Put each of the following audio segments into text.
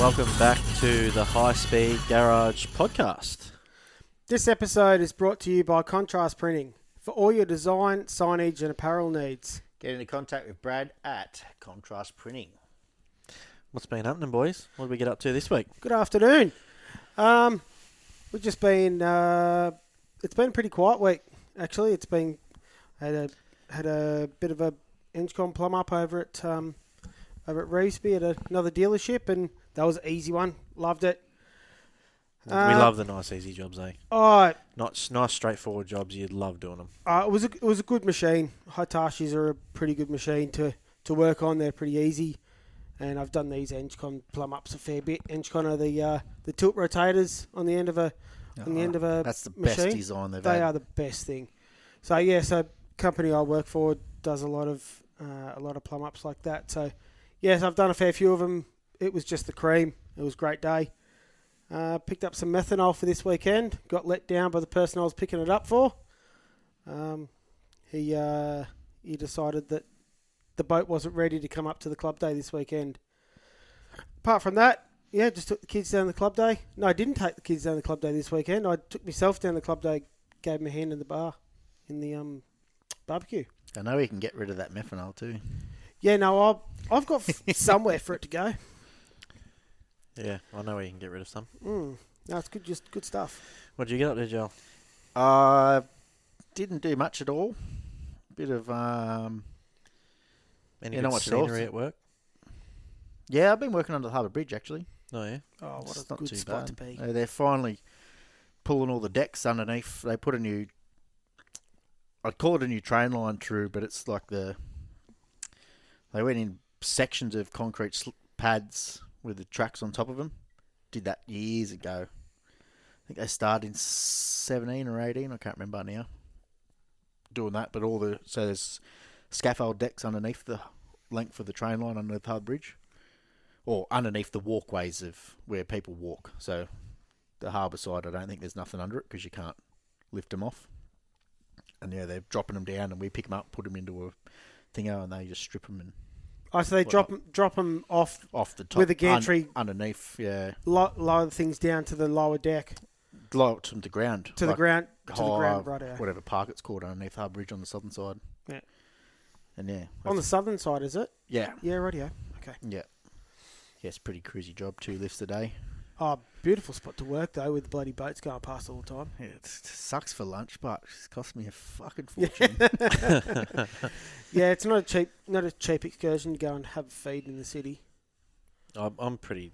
welcome back to the High Speed Garage podcast. This episode is brought to you by Contrast Printing for all your design, signage and apparel needs. Get into contact with Brad at Contrast Printing. What's been happening, boys? What did we get up to this week? Good afternoon. We've just been, it's been a pretty quiet week, actually. It's been, had a bit of a Engcon plumb up over at Revesby at another dealership, and that was an easy one. Loved it. We love the nice, easy jobs, eh? Oh, Nice, straightforward jobs. You'd love doing them. it was a good machine. Hitachis are a pretty good machine to work on. They're pretty easy, and I've done these Engcon plumb ups a fair bit. Engcon are the tilt rotators on the end of a machine. That's the best design they've had. They are the best thing. So company I work for does a lot of plumb ups like that. So yes, I've done a fair few of them. It was just the cream. It was a great day. Picked up some methanol for this weekend. Got let down by the person I was picking it up for. He decided that the boat wasn't ready to come up to the club day this weekend. Apart from that, yeah, just took the kids down the club day. No, I didn't take the kids down the club day this weekend. I took myself down the club day, gave them a hand in the bar, in the barbecue. I know we can get rid of that methanol too. Yeah, no, I've got somewhere for it to go. Yeah, I know where you can get rid of some. No, it's good, just good stuff. What did you get up there, Joel? Didn't do much at all. Bit of Any not good much at all. scenery at work? Yeah, I've been working under the Harbour Bridge actually. Oh, yeah? Oh, what It's a not good too spot bad. to be. They're finally pulling all the decks underneath. They put a new, I'd call it a new train line through, but it's like they went in sections of concrete pads with the tracks on top of them. Did that years ago. I think they started in 17 or 18. I can't remember now. Doing that, but so there's scaffold decks underneath the length of the train line underneath the Harbour Bridge, or underneath the walkways of where people walk. So the harbour side, I don't think there's nothing under it because you can't lift them off. And yeah, they're dropping them down, and we pick them up, put them into a thingo, and they just strip them and. Oh, so they drop them off the top with a gantry underneath, yeah. Lower things down to the lower deck. Lower to the ground. To the ground, right out. Whatever park it's called underneath Harbour Bridge on the southern side. Yeah. And yeah. On the southern side, is it? Yeah. Yeah, rightio. Okay. Yeah. Yeah, it's a pretty cruisy job. 2 lifts a day. Oh, beautiful spot to work though, with the bloody boats going past all the time. Yeah, it sucks for lunch, but it's cost me a fucking fortune. Yeah, it's not a cheap excursion to go and have a feed in the city. I'm pretty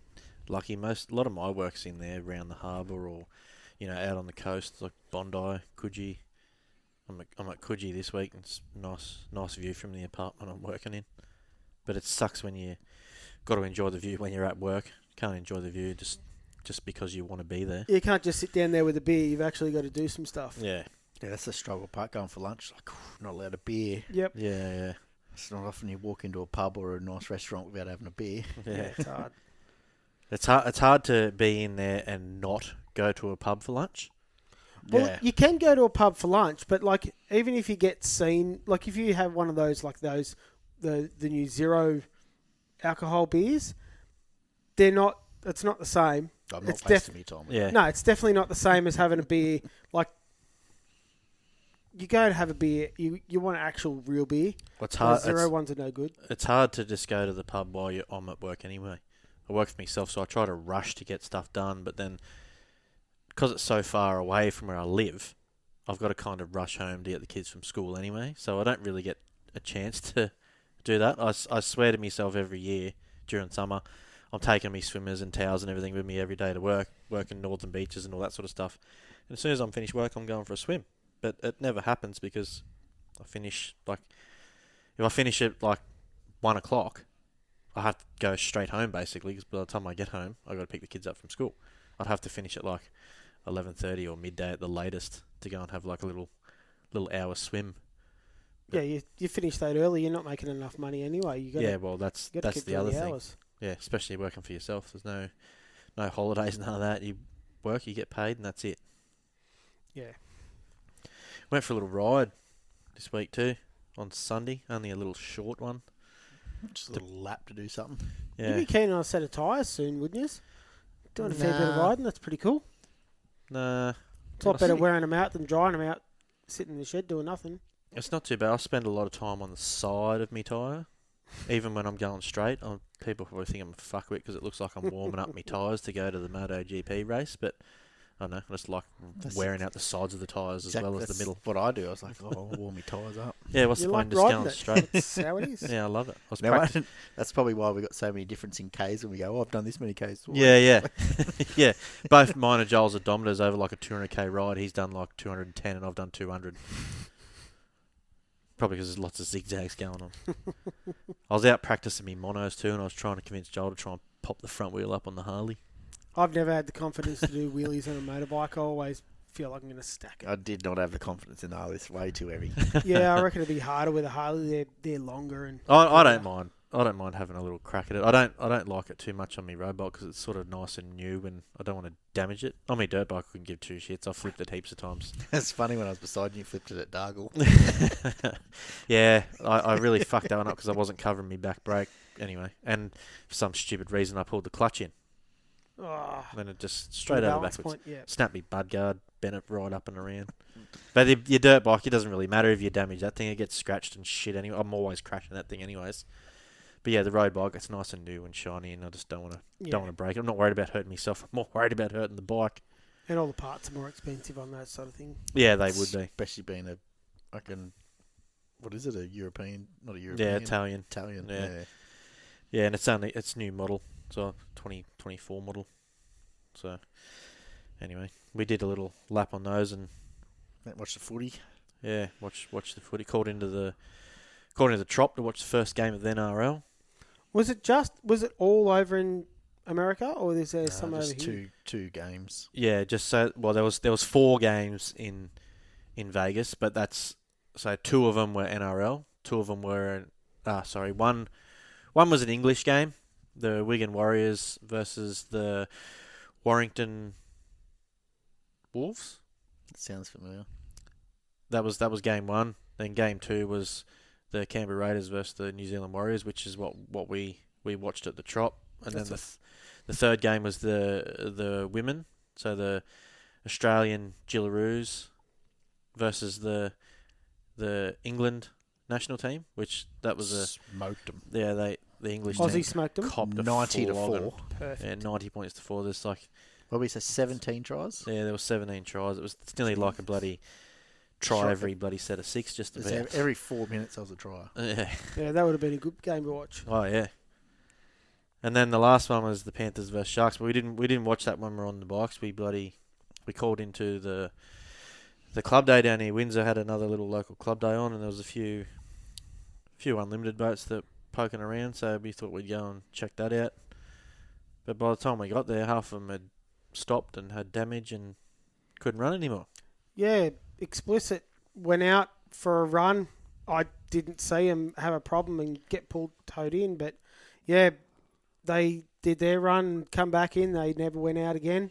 lucky. A lot of my work's in there around the harbour or, out on the coast, like Bondi, Coogee. I'm at Coogee this week, and it's nice view from the apartment I'm working in. But it sucks when you got to enjoy the view when you're at work. Can't enjoy the view just because you want to be there. You can't just sit down there with a beer. You've actually got to do some stuff. Yeah. Yeah, that's the struggle part, going for lunch. Like, not allowed a beer. Yep. Yeah. It's not often you walk into a pub or a nice restaurant without having a beer. Yeah. It's hard. It's hard to be in there and not go to a pub for lunch. Well, Yeah. you can go to a pub for lunch, but like even if you get seen, like if you have one of those the new zero alcohol beers, it's not the same. I'm not It's wasting my time. Yeah. No, it's definitely not the same as having a beer. Like you go and have a beer, you want an actual real beer. It's hard. Those zero ones are no good. It's hard to just go to the pub while I'm at work anyway. I work for myself, so I try to rush to get stuff done, but then because it's so far away from where I live, I've got to kind of rush home to get the kids from school anyway, so I don't really get a chance to do that. I swear to myself every year during summer, I'm taking me swimmers and towels and everything with me every day to work, working northern beaches and all that sort of stuff. And as soon as I'm finished work, I'm going for a swim. But it never happens because if I finish at 1 o'clock, I have to go straight home basically, because by the time I get home, I've got to pick the kids up from school. I'd have to finish at 11:30 or midday at the latest to go and have a little hour swim. Yeah, you finish that early. You're not making enough money anyway. That's the other thing. Yeah, especially working for yourself. There's no holidays, none of that. You work, you get paid, and that's it. Yeah. Went for a little ride this week too on Sunday. Only a little short one. Just a little lap to do something. You'd Yeah. be keen on a set of tyres soon, wouldn't you? Doing a fair bit of Nah. riding, that's pretty cool. Nah. It's a lot better honestly, wearing them out than drying them out, sitting in the shed doing nothing. It's not too bad. I spend a lot of time on the side of me tyre, even when I'm going straight. People probably think I'm a fuckwit because it looks like I'm warming up my tyres to go to the MotoGP race, but I don't know. I just like wearing out the sides of the tyres as well as the middle. What I do, I was like, I'll warm my tyres up. Yeah, what's You the like point? Just riding going it. straight. That's how it is. Yeah, I love it. I was No, practicing. that's probably why we got so many difference in Ks when we go, I've done this many Ks. Yeah. Yeah. Both mine and Joel's odometers over like a 200k ride. He's done like 210 and I've done 200. Probably because there's lots of zigzags going on. I was out practicing me monos too, and I was trying to convince Joel to try and pop the front wheel up on the Harley. I've never had the confidence to do wheelies on a motorbike. I always feel like I'm going to stack it. I did not have the confidence in the Harley. It's way too heavy. Yeah, I reckon it'd be harder with a Harley. They're longer and. I don't mind. I don't mind having a little crack at it. I don't like it too much on my road bike because it's sort of nice and new, and I don't want to damage it. On my dirt bike, I couldn't give two shits. I flipped it heaps of times. It's funny when I was beside you, you flipped it at Dargle. Yeah, I really fucked that one up because I wasn't covering my back brake anyway, and for some stupid reason I pulled the clutch in, Oh, and then it just straight over balance backwards. point, yeah. Snapped me bud guard, bent it right up and around. But your dirt bike, it doesn't really matter if you damage that thing. It gets scratched and shit anyway. I'm always crashing that thing anyways. But yeah, the road bike, it's nice and new and shiny, and I just don't want to break it. I'm not worried about hurting myself. I'm more worried about hurting the bike. And all the parts are more expensive on that sort of thing. Yeah, they would be. Especially being what is it, a European, not a European? Yeah, Italian. Yeah. Yeah, and it's new model, so 2024 model. So anyway, we did a little lap on those and Watch the footy. yeah, watch the footy. Called into the Trop to watch the first game of the NRL. Was it all over in America, or is there some over Just here? two games. Yeah, just so there was 4 games in Vegas, but that's so 2 of them were NRL, 2 of them were one was an English game, the Wigan Warriors versus the Warrington Wolves. That sounds familiar. That was game 1. Then game 2 was the Canberra Raiders versus the New Zealand Warriors, which is what we watched at the Trop. And then the third game was the women, so the Australian Gillaroos versus the England national team, which that was smoked them. yeah the English Aussie team smoked them. copped a 90 to flogging. 4. Perfect. Yeah, 90 points to 4. There's like What we say, 17 tries. there was 17 tries. It was nearly like a bloody try Shot. every bloody set of 6 just about. Every 4 minutes, I was a try. Yeah. Yeah, that would have been a good game to watch. Oh yeah. And then the last one was the Panthers versus Sharks, but we didn't watch that when we were on the bikes. We we called into the club day down here. Windsor had another little local club day on, and there was a few unlimited boats that poking around. So we thought we'd go and check that out. But by the time we got there, half of them had stopped and had damage and couldn't run anymore. Yeah, Explicit went out for a run. I didn't see him have a problem and get towed in, but yeah, they did their run, come back in. They never went out again.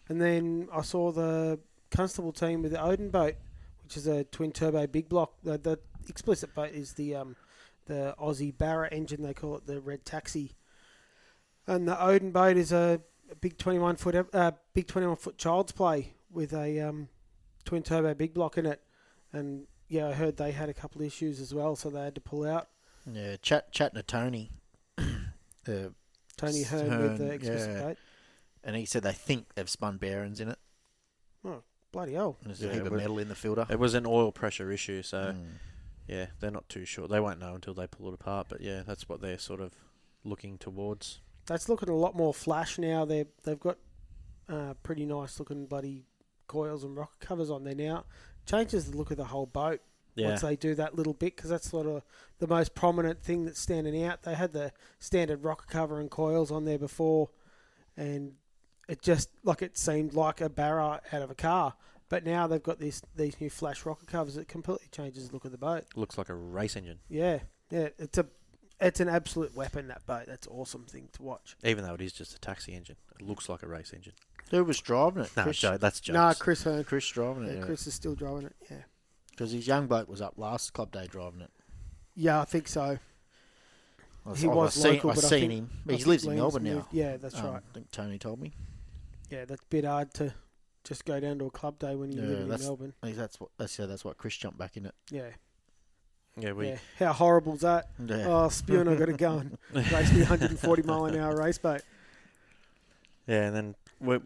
And then I saw the Constable team with the Odin boat, which is a twin turbo big block. The Explicit boat is the Aussie Barra engine. They call it the Red Taxi. And the Odin boat is a big 21 foot child's play with a twin turbo big block in it. And yeah, I heard they had a couple of issues as well, so they had to pull out. Yeah, chatting to Tony. Tony Hearn with the Explicit boat. And he said they think they've spun bearings in it. Oh, bloody hell. And there's Yeah, a heap of but metal in the filter. It was an oil pressure issue, so Mm. yeah, they're not too sure. They won't know until they pull it apart. But yeah, that's what they're sort of looking towards. That's looking a lot more flash now. They've got pretty nice looking bloody coils and rocker covers on there now. Changes the look of the whole boat Yeah, once they do that little bit, because that's sort of the most prominent thing that's standing out. They had the standard rocker cover and coils on there before, and it just it seemed like a Barra out of a car. But now they've got these new flash rocker covers. It completely changes the look of the boat. looks like a race engine, Yeah. It's an absolute weapon, that boat. That's an awesome thing to watch. even though it is just a taxi engine. It looks like a race engine. Who was driving it? No, Chris, that's jokes. Nah, Chris Hearn. Chris driving it, Yeah, Chris is still driving it, yeah. Because his young bloke was up last club day driving it. Yeah, I think so. He was local, I've but I seen think- him. I He think lives in Liam's Melbourne moved. now. Yeah, that's right. I think Tony told me. Yeah, that's a bit hard to just go down to a club day when you're living in Melbourne. That's what Chris jumped back in it. Yeah. Yeah, Yeah. How horrible's that? Yeah. Oh, spewing, I've got to go and race me 140 mile an hour race boat. Yeah, and then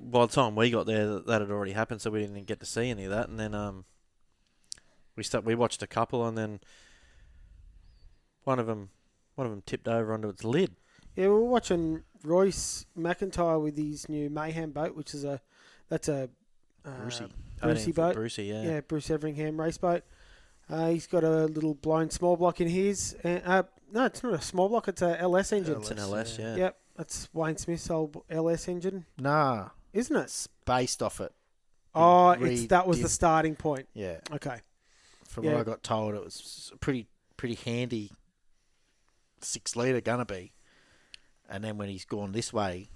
by the time we got there, that had already happened, so we didn't get to see any of that. And then we watched a couple, and then one of them tipped over onto its lid. Yeah, we were watching Royce McIntyre with his new Mayhem boat, which is that's a Brucey. Brucey boat. Brucey, yeah. Yeah, Bruce Everingham race boat. He's got a little blown small block in his. No, it's not a small block. It's a LS engine. It's an LS, yeah. Yep, that's Wayne Smith's old LS engine, Nah, isn't it? it's based off it. Oh, Reed that was did- the starting point. Yeah. Okay. From Yeah. what I got told, it was a pretty handy 6 litre gonna be. And then when he's gone this way,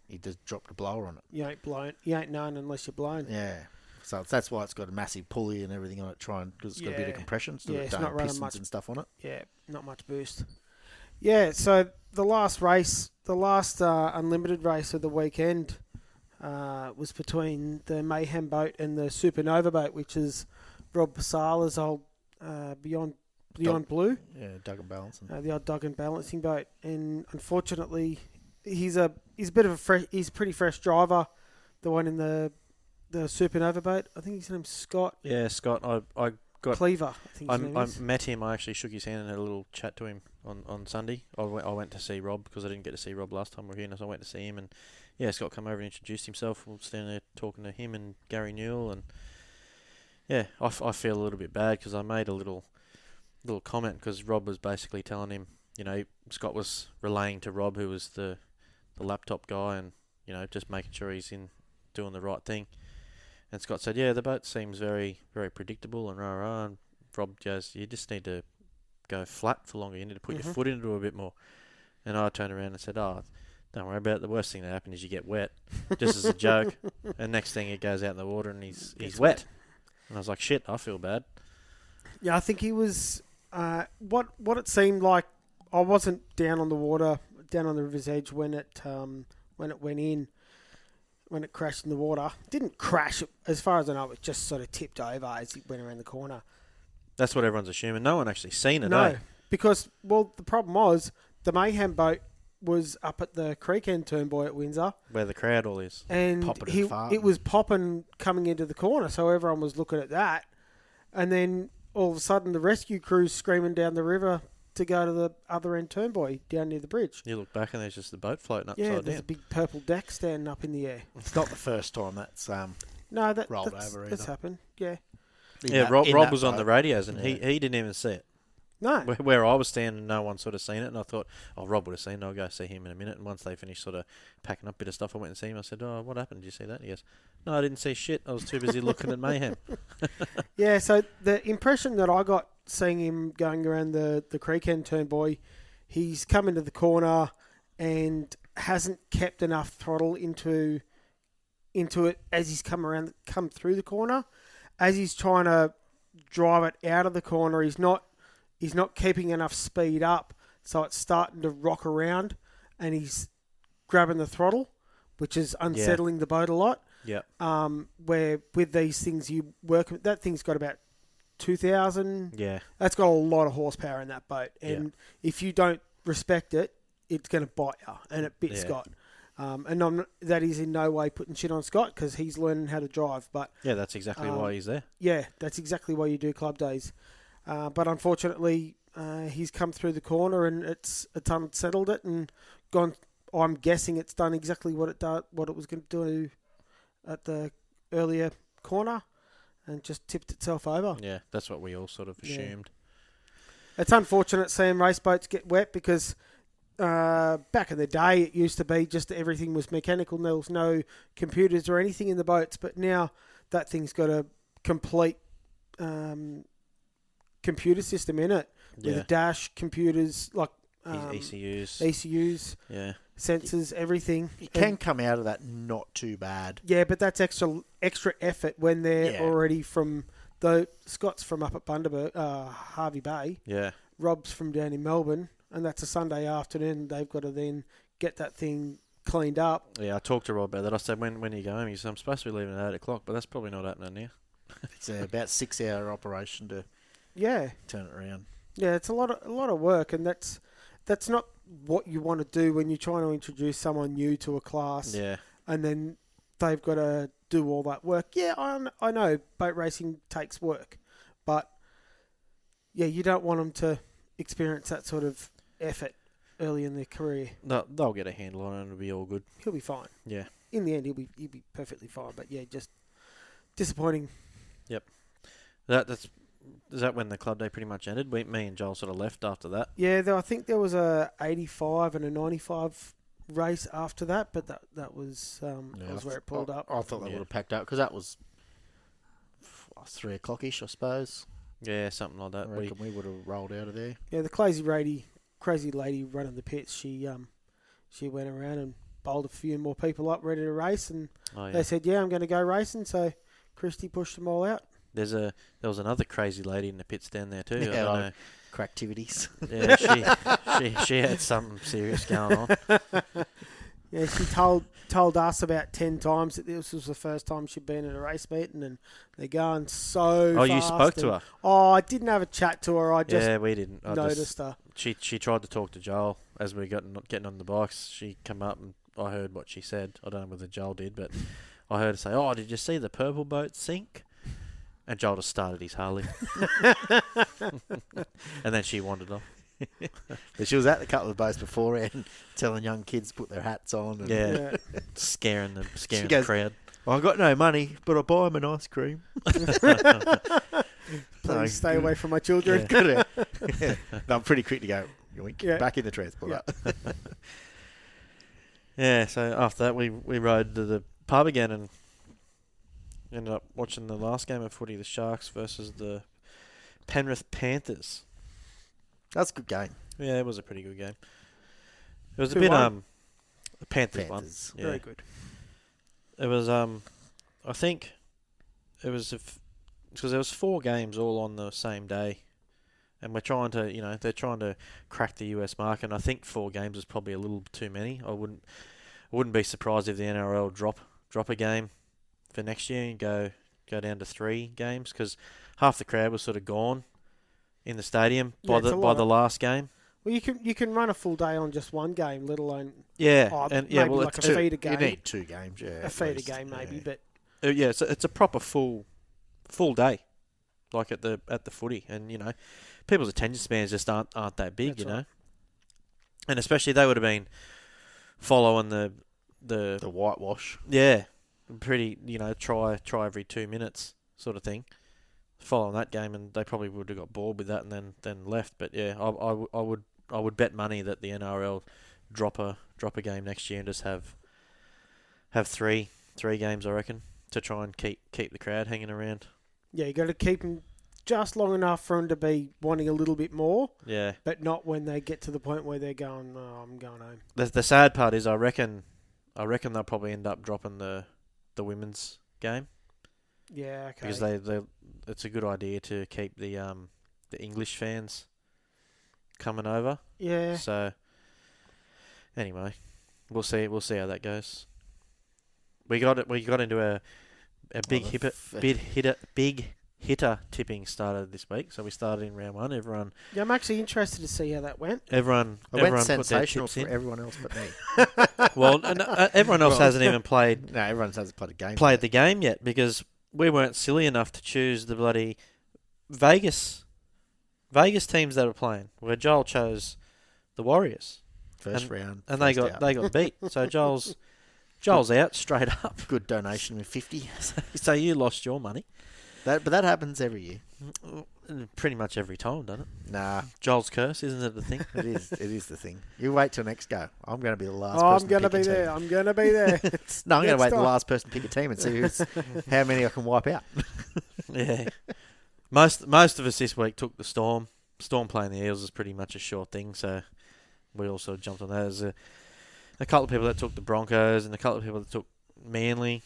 he just dropped a blower on it. You ain't blown. You ain't known unless you're blown. Yeah. So that's why it's got a massive pulley and everything on it, because it's got a bit of Yeah. compression, so Yeah, it it's don't not have running pistons much. and stuff on it. Yeah, not much boost. Yeah, so the last race, the last unlimited race of the weekend was between the Mayhem boat and the Supernova boat, which is Rob Pasala's old Beyond Blue, Yeah, Duggan balancing. the old Duggan balancing boat. And unfortunately, he's a bit of a he's a pretty fresh driver, the one in the Supernova boat. I think his name's Scott Yeah, Scott, I got... Cleaver. I think his name I is. met him. I actually shook his hand and had a little chat to him on Sunday. I went to see Rob because I didn't get to see Rob last time we were here, so I went to see him. And yeah, Scott come over and introduced himself. We were standing there talking to him and Gary Newell. And yeah, I feel a little bit bad because I made a little comment because Rob was basically telling him, Scott was relaying to Rob, who was the laptop guy, and just making sure he's in doing the right thing. And Scott said, yeah, the boat seems very, very predictable and rah-rah. And Rob goes, you just need to go flat for longer. You need to put your foot into it a bit more. And I turned around and said, don't worry about it. The worst thing that happens is you get wet, just as a joke. And next thing it goes out in the water and he's wet. And I was like, shit, I feel bad. Yeah, I think he was. What it seemed like, I wasn't down on the water, down on the river's edge when it went in, when it crashed in the water. It didn't crash, as far as I know. It just sort of tipped over as it went around the corner. That's what everyone's assuming. No one actually seen it, No, eh? because the problem was the Mayhem boat was up at the creek end turnbuoy at Windsor, Where the crowd all is. and Popping and farting. it was popping coming into the corner, so everyone was looking at that, and then all of a sudden the rescue crew's screaming down the river to go to the other end turnbuoy down near the bridge. You look back and there's just the boat floating upside Yeah, there's down. a big purple deck standing up in the air. It's not the first time that's No, rolled that's over that's either. happened. Yeah. Yeah, Rob was on the radios and he didn't even see it. No. Where I was standing, no one sort of seen it, and I thought, Rob would have seen it. I'll go see him in a minute. And once they finished sort of packing up a bit of stuff, I went and see him. I said, what happened? Did you see that? He goes, no, I didn't see shit. I was too busy looking at Mayhem. Yeah, so the impression that I got seeing him going around the creek end turnbuoy, he's come into the corner and hasn't kept enough throttle into it as he's come through the corner. As he's trying to drive it out of the corner, he's not keeping enough speed up, so it's starting to rock around, and he's grabbing the throttle, which is unsettling the boat a lot. Yeah. Where with these things that thing's got about 2,000. Yeah. That's got a lot of horsepower in that boat, and if you don't respect it, it's going to bite you, and it bit Scott. And that is in no way putting shit on Scott because he's learning how to drive. But Yeah, that's exactly why he's there. yeah, that's exactly why you do club days. But unfortunately, he's come through the corner and it's unsettled it and gone. I'm guessing it's done exactly what it was going to do at the earlier corner, and just tipped itself over. Yeah, that's what we all sort of assumed. It's unfortunate seeing race boats get wet because back in the day it used to be just everything was mechanical. There was no computers or anything in the boats, but now that thing's got a complete computer system in it with a dash, computers, like ECUs, sensors, everything. You can come out of that not too bad. Yeah, but that's extra effort when they're already from Scott's from up at Bundaberg, Harvey Bay. Yeah. Rob's from down in Melbourne. and that's a Sunday afternoon. They've got to then get that thing cleaned up. Yeah, I talked to Rob about that. I said, when are you going? He said, I'm supposed to be leaving at 8 o'clock, but that's probably not happening now. It's about 6 hour operation to Yeah, turn it around. yeah, it's a lot of work, and that's not what you want to do when you're trying to introduce someone new to a class, Yeah. and then they've got to do all that work. Yeah, I know boat racing takes work, but yeah, you don't want them to experience that sort of effort early in their career. They'll get a handle on it and it'll be all good. He'll be fine. Yeah. In the end, he'll be perfectly fine. But yeah, just disappointing. Is that when the club day pretty much ended? Me and Joel sort of left after that. Yeah, I think there was a 85 and a 95 race after that, but that was where it pulled up. I thought they would have packed up because that was 3 o'clock-ish, I suppose. Yeah, something like that. I reckon we would have rolled out of there. Yeah, the crazy lady running the pits, she went around and bowled a few more people up ready to race, and they said, yeah, I'm going to go racing, so Christy pushed them all out. There was another crazy lady in the pits down there too. Yeah, I don't know. Cracktivities. Yeah, she had something serious going on. Yeah, she told us about 10 times that this was the first time she'd been at a race meeting, and they're going so fast. You spoke to her? Oh, I didn't have a chat to her. I just we didn't. I noticed her. She tried to talk to Joel as we got getting on the bikes. She come up and I heard what she said. I don't know whether Joel did, but I heard her say, "Oh, did you see the purple boat sink?" And Joel just started his Harley. And then she wandered off. But she was at the couple of boats beforehand telling young kids to put their hats on. And Yeah. Scaring the goes, crowd. I got no money, but I buy them an ice cream. Please stay away from my children. Yeah. Yeah. No, I'm pretty quick to go, yoink, back in the transporter. Yeah. Yeah, so after that we rode to the pub again and ended up watching the last game of footy, the Sharks versus the Penrith Panthers. That's a good game. Yeah, it was a pretty good game. It was Who a bit won? the Panthers won. Yeah. Very good. It was I think it was because there was 4 games all on the same day, and we're trying to they're trying to crack the US market. And I think 4 games is probably a little too many. I wouldn't be surprised if the NRL drop a game for next year and go down to 3 games, because half the crowd was sort of gone in the stadium by the last game. Well, you can run a full day on just one game, let alone maybe like a feeder game. You need 2 games, yeah. A feeder game maybe, but it's a proper full day, like at the footy, and people's attention spans just aren't that big, That's right. and especially they would have been following the whitewash. Yeah, pretty try every 2 minutes sort of thing, following that game, and they probably would have got bored with that and then left. But yeah, I would bet money that the NRL drop a game next year and just have 3 games, I reckon, to try and keep the crowd hanging around. Yeah, you got to keep them just long enough for them to be wanting a little bit more. Yeah, but not when they get to the point where they're going, "Oh, I'm going home." The sad part is I reckon they'll probably end up dropping the women's game. Yeah, okay. Because it's a good idea to keep the English fans coming over. Yeah. So anyway, we'll see how that goes. We got into a big hitter tipping started this week. So we started in round 1. Everyone. Yeah, I'm actually interested to see how that went. Everyone went put their sensational tips for in. everyone else but me. Well, everyone else hasn't even played. No, everyone hasn't played a game. Played the game yet, because we weren't silly enough to choose the bloody Vegas teams that were playing. Where Joel chose the Warriors First round, and they got beat. So Joel's out straight up. Good donation with 50. So you lost your money. But that happens every year. Pretty much every time, doesn't it? Nah, Joel's curse, isn't it the thing? it is. It is the thing. You wait till next go. I'm going to be the last. I'm going to be there. I'm going to be there. No, I'm going to wait the last person to pick a team and see how many I can wipe out. Yeah. Most of us this week took the Storm. Storm playing the Eels is pretty much a sure thing, so we all sort of jumped on that. There's a couple of people that took the Broncos and a couple of people that took Manly.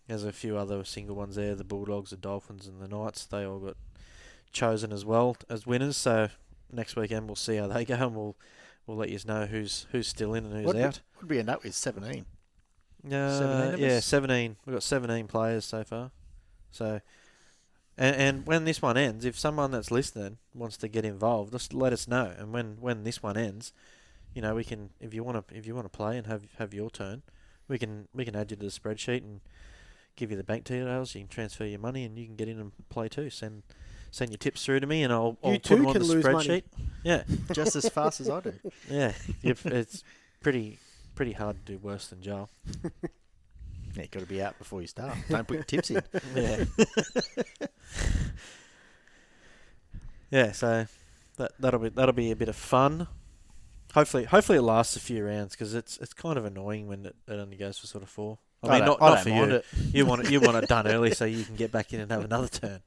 There's a few other single ones there, the Bulldogs, the Dolphins and the Knights. They all got chosen as well as winners, so next weekend we'll see how they go, and we'll let you know who's still in and who's out. What did we end up with? 17. 17 of yeah, us? 17. We've got 17 players so far. So, and when this one ends, if someone that's listening wants to get involved, just let us know. And when this one ends, you know, we can, if you want to play and have your turn, we can add you to the spreadsheet and give you the bank details. You can transfer your money and you can get in and play too. Send your tips through to me and I'll put them on the spreadsheet. Yeah, Just as fast as I do. yeah. It's pretty hard to do worse than Joel. Yeah, you've got to be out before you start. Don't put your tips in. Yeah. Yeah. So that'll be a bit of fun. Hopefully it lasts a few rounds because it's kind of annoying when it only goes for sort of 4. I mean, not for you. It. You want it done early so you can get back in and have another turn.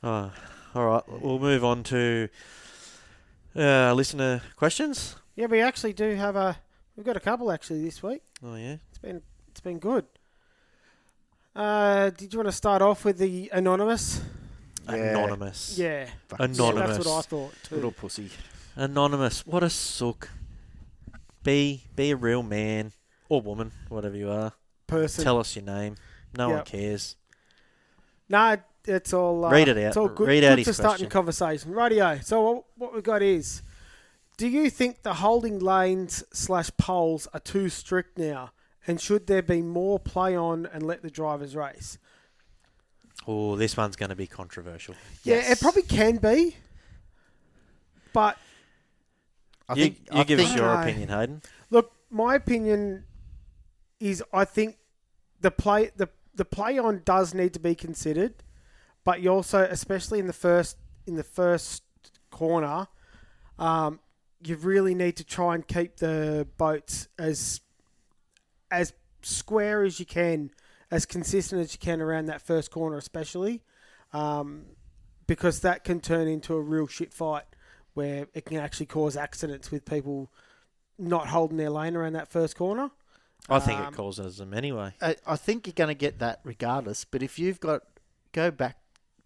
Oh, all right. We'll move on to listener questions. Yeah, we actually do have we've got a couple actually this week. Oh yeah. It's been good. Did you want to start off with the anonymous? Yeah. Anonymous. Yeah. Anonymous. Yeah, that's what I thought too. Little pussy. Anonymous. What a sook. Be a real man or woman, whatever you are. Person. Tell us your name. No one Yep. cares. No, it's all. Read it out. It's all good. Read out good his for starting question. conversation. Rightio. So what we've got is, do you think the holding lanes / poles are too strict now, and should there be more play on and let the drivers race? Oh, this one's going to be controversial. Yeah, it probably can be, but You give us your I don't know. opinion, Hayden. look, my opinion is I think the play on does need to be considered, but you also, especially in the first corner, you really need to try and keep the boats as square as you can, as consistent as you can around that first corner, especially, because that can turn into a real shit fight where it can actually cause accidents with people not holding their lane around that first corner. I think it causes them anyway. I think you're going to get that regardless, but if you've got... Go back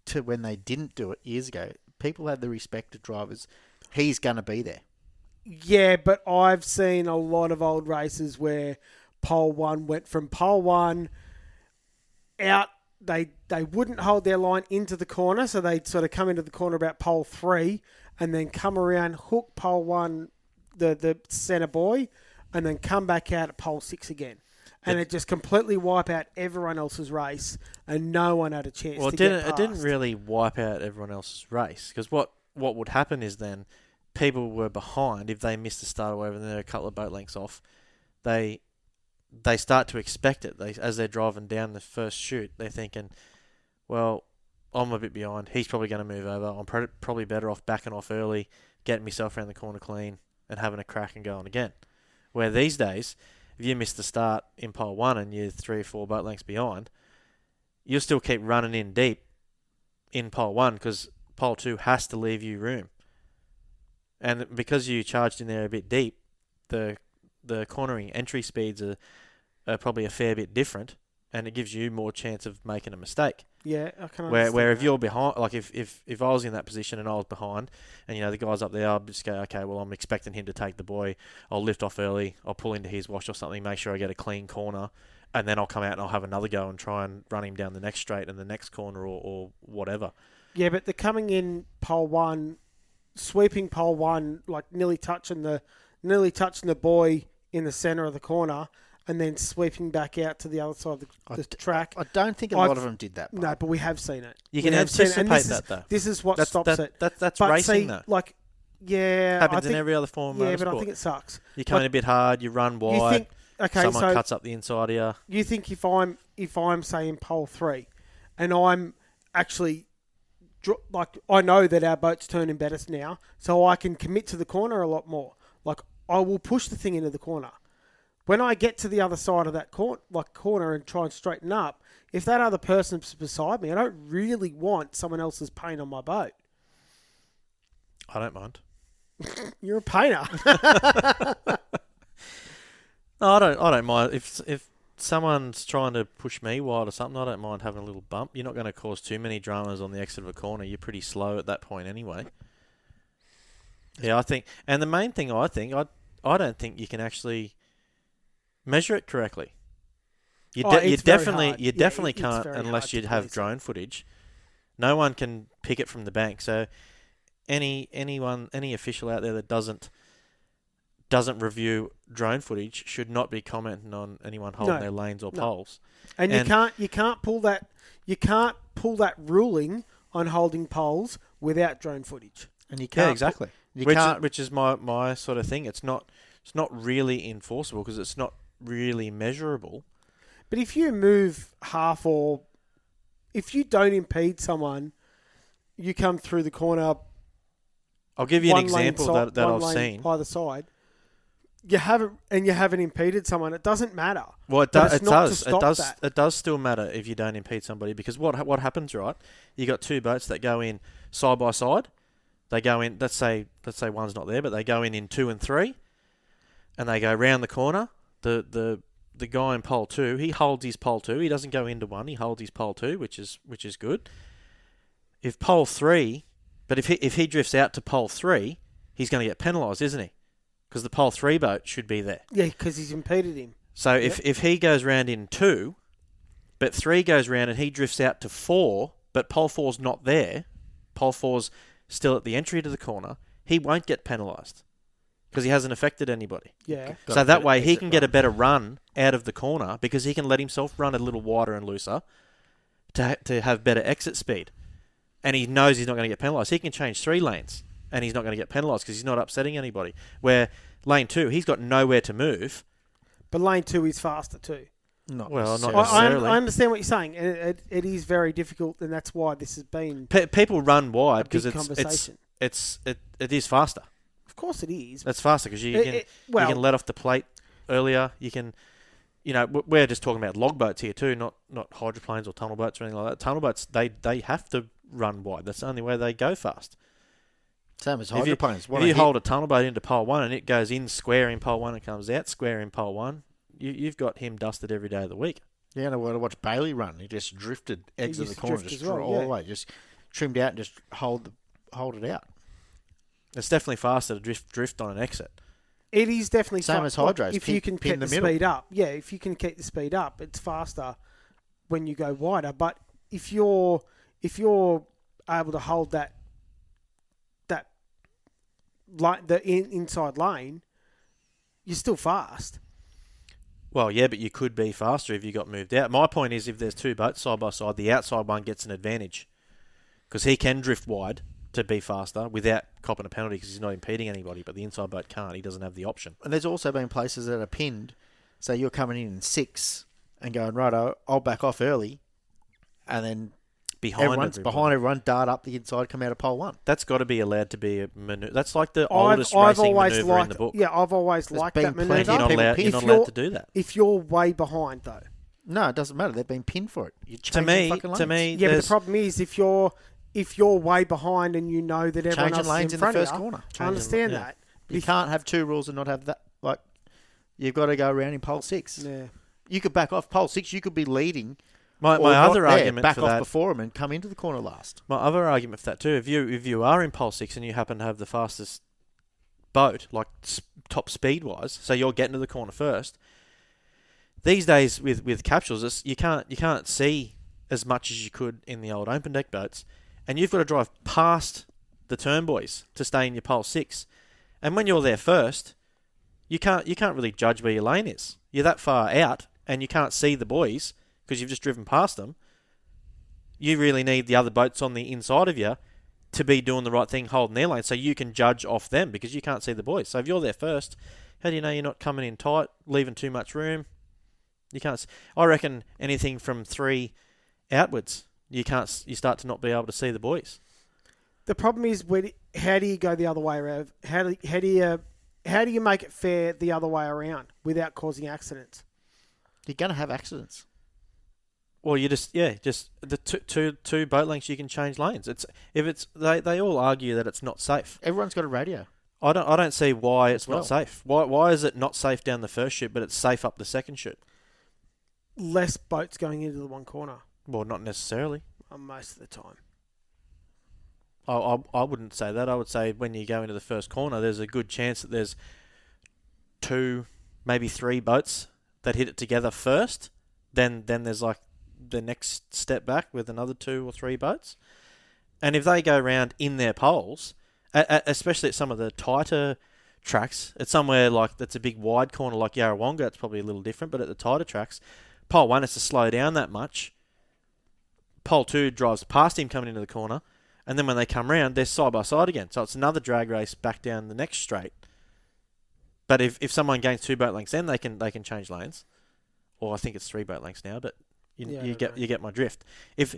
to when they didn't do it years ago. People had the respect of drivers. He's going to be there. Yeah, but I've seen a lot of old races where pole 1 went from pole 1 out. They wouldn't hold their line into the corner, so they'd sort of come into the corner about pole 3 and then come around, hook pole 1, the centre buoy, and then come back out at pole 6 again. And it just completely wipe out everyone else's race, and no one had a chance to get past. It didn't really wipe out everyone else's race, because what would happen is then people were behind. If they missed the start or whatever, and they're a couple of boat lengths off, they start to expect it. As they're driving down the first chute, they're thinking, well, I'm a bit behind. He's probably going to move over. I'm probably better off backing off early, getting myself around the corner clean, and having a crack and going again. Where these days, if you miss the start in pole 1 and you're 3 or 4 boat lengths behind, you'll still keep running in deep in pole 1 because pole 2 has to leave you room. And because you charged in there a bit deep, the cornering entry speeds are probably a fair bit different, and it gives you more chance of making a mistake. Yeah, I can Where understand if that. you're behind, like if I was in that position and I was behind, and the guy's up there, I'll just go, okay, well I'm expecting him to take the buoy. I'll lift off early. I'll pull into his wash or something, make sure I get a clean corner, and then I'll come out and I'll have another go and try and run him down the next straight and the next corner or whatever. Yeah, but the coming in pole 1, sweeping pole 1, like nearly touching the buoy in the centre of the corner, and then sweeping back out to the other side of the track. I don't think a lot of them did that. No, but we have seen it. You We can have seen it, and anticipate that though. This is what That's stops it. That's But racing see, though. like, yeah, Happens I think, in every other form of yeah, motorsport. but I think it sucks. You come in like, a bit hard, you run You wide, think, okay, someone so cuts up the inside of you. you think if I'm saying pole 3, and I'm actually like I know that our boat's turning better now, so I can commit to the corner a lot more. Like I will push the thing into the corner. When I get to the other side of that corner and try and straighten up, if that other person's beside me, I don't really want someone else's paint on my boat. I don't mind. You're a painter. No, I don't mind if someone's trying to push me wide or something, I don't mind having a little bump. You're not going to cause too many dramas on the exit of a corner. You're pretty slow at that point anyway. Yeah, I think, and the main thing I don't think you can actually measure it correctly. You definitely can't unless you have drone footage. No one can pick it from the bank. So any official out there that doesn't review drone footage should not be commenting on anyone holding their lanes or poles. And you can't pull that ruling on holding poles without drone footage. And you can't exactly. Which is my sort of thing. It's not really enforceable because it's not really measurable. But if you move half or if you don't impede someone, you come through the corner. I'll give you an example that I've seen. Either side, you haven't impeded someone. It doesn't matter. Well, it does still matter if you don't impede somebody, because what happens, right? You got two boats that go in side by side. They go in. Let's say one's not there, but they go in 2 and 3, and they go round the corner. The guy in pole 2, he holds his pole 2. He doesn't go into 1. He holds his pole 2, which is good. If pole 3, but if he drifts out to pole 3, he's going to get penalised, isn't he? Because the pole 3 boat should be there. Yeah, because he's impeded him. So if he goes round in 2, but 3 goes round and he drifts out to 4, but pole 4's not there, pole 4's still at the entry to the corner, he won't get penalised because he hasn't affected anybody. Yeah. So that way he can get a better run out of the corner because he can let himself run a little wider and looser to have better exit speed. And he knows he's not going to get penalised. He can change 3 lanes and he's not going to get penalised because he's not upsetting anybody. Where lane 2, he's got nowhere to move. But lane 2 is faster too. Not necessarily. I understand what you're saying. It is very difficult, and that's why this has been people run wide because it is faster. Of course it is. It's faster because you can let off the plate earlier. You can, we're just talking about log boats here too, not hydroplanes or tunnel boats or anything like that. Tunnel boats, they have to run wide. That's the only way they go fast. Same as hydroplanes. If you hold a tunnel boat into pole 1 and it goes in square in pole 1 and comes out square in pole 1, you've got him dusted every day of the week. Yeah, and I watched Bailey run. He just drifted exit the corner, just all the way, just trimmed out and just hold it out. It's definitely faster to drift on an exit. It is definitely same as hydros. If you can keep the speed up, if you can keep the speed up, it's faster when you go wider. But if you're able to hold the inside lane, you're still fast. Well, yeah, but you could be faster if you got moved out. My point is, if there's 2 boats side by side, the outside one gets an advantage because he can drift wide to be faster without copping a penalty because he's not impeding anybody, but the inside boat can't. He doesn't have the option. And there's also been places that are pinned. Say you're coming in 6 and going, right, I'll back off early, and then everyone's behind everyone, dart up the inside, come out of pole 1. That's got to be allowed to be a manoeuvre. That's like the oldest racing manoeuvre in the book. Yeah, I've always liked that manoeuvre. You're not allowed to do that. If you're way behind, though. No, it doesn't matter. They've been pinned for it. To me, yeah, but the problem is if you're way behind and you know that everyone else lanes is in front the first of you, corner. I understand that. You can't have 2 rules and not have that. Like, you've got to go around in pole 6. Yeah. You could back off pole 6. You could be leading. My other argument back for off that, before him and come into the corner last. My other argument for that too, if you are in pole 6 and you happen to have the fastest boat, like top speed wise, so you're getting to the corner first. These days with capsules, you can't see as much as you could in the old open deck boats, and you've got to drive past the turnbuoys to stay in your pole 6. And when you're there first, you can't really judge where your lane is. You're that far out, and you can't see the boys because you've just driven past them. You really need the other boats on the inside of you to be doing the right thing, holding their lane, so you can judge off them because you can't see the boys. So if you're there first, how do you know you're not coming in tight, leaving too much room? You can't. I reckon anything from 3 outwards, you start to not be able to see the boys. The problem is how do you go the other way around? How do you make it fair the other way around without causing accidents? You're going to have accidents. Well, you just the two boat lengths you can change lanes. They all argue that it's not safe. Everyone's got a radio. I don't see why it's not safe. Why is it not safe down the first chute, but it's safe up the second chute? less boats going into the one corner Well, not necessarily. most of the time. I wouldn't say that. I would say when you go into the first corner, there's a good chance that there's 2, maybe 3 boats that hit it together first. Then there's like the next step back with another 2 or 3 boats. And if they go around in their poles, especially at some of the tighter tracks, at somewhere like that's a big wide corner like Yarrawonga, it's probably a little different. But at the tighter tracks, pole 1 has to slow down that much. Pole 2 drives past him coming into the corner. And then when they come round, they're side by side again. So it's another drag race back down the next straight. But if someone gains 2 boat lengths, then they can change lanes. Or I think it's 3 boat lengths now, but you get my drift. If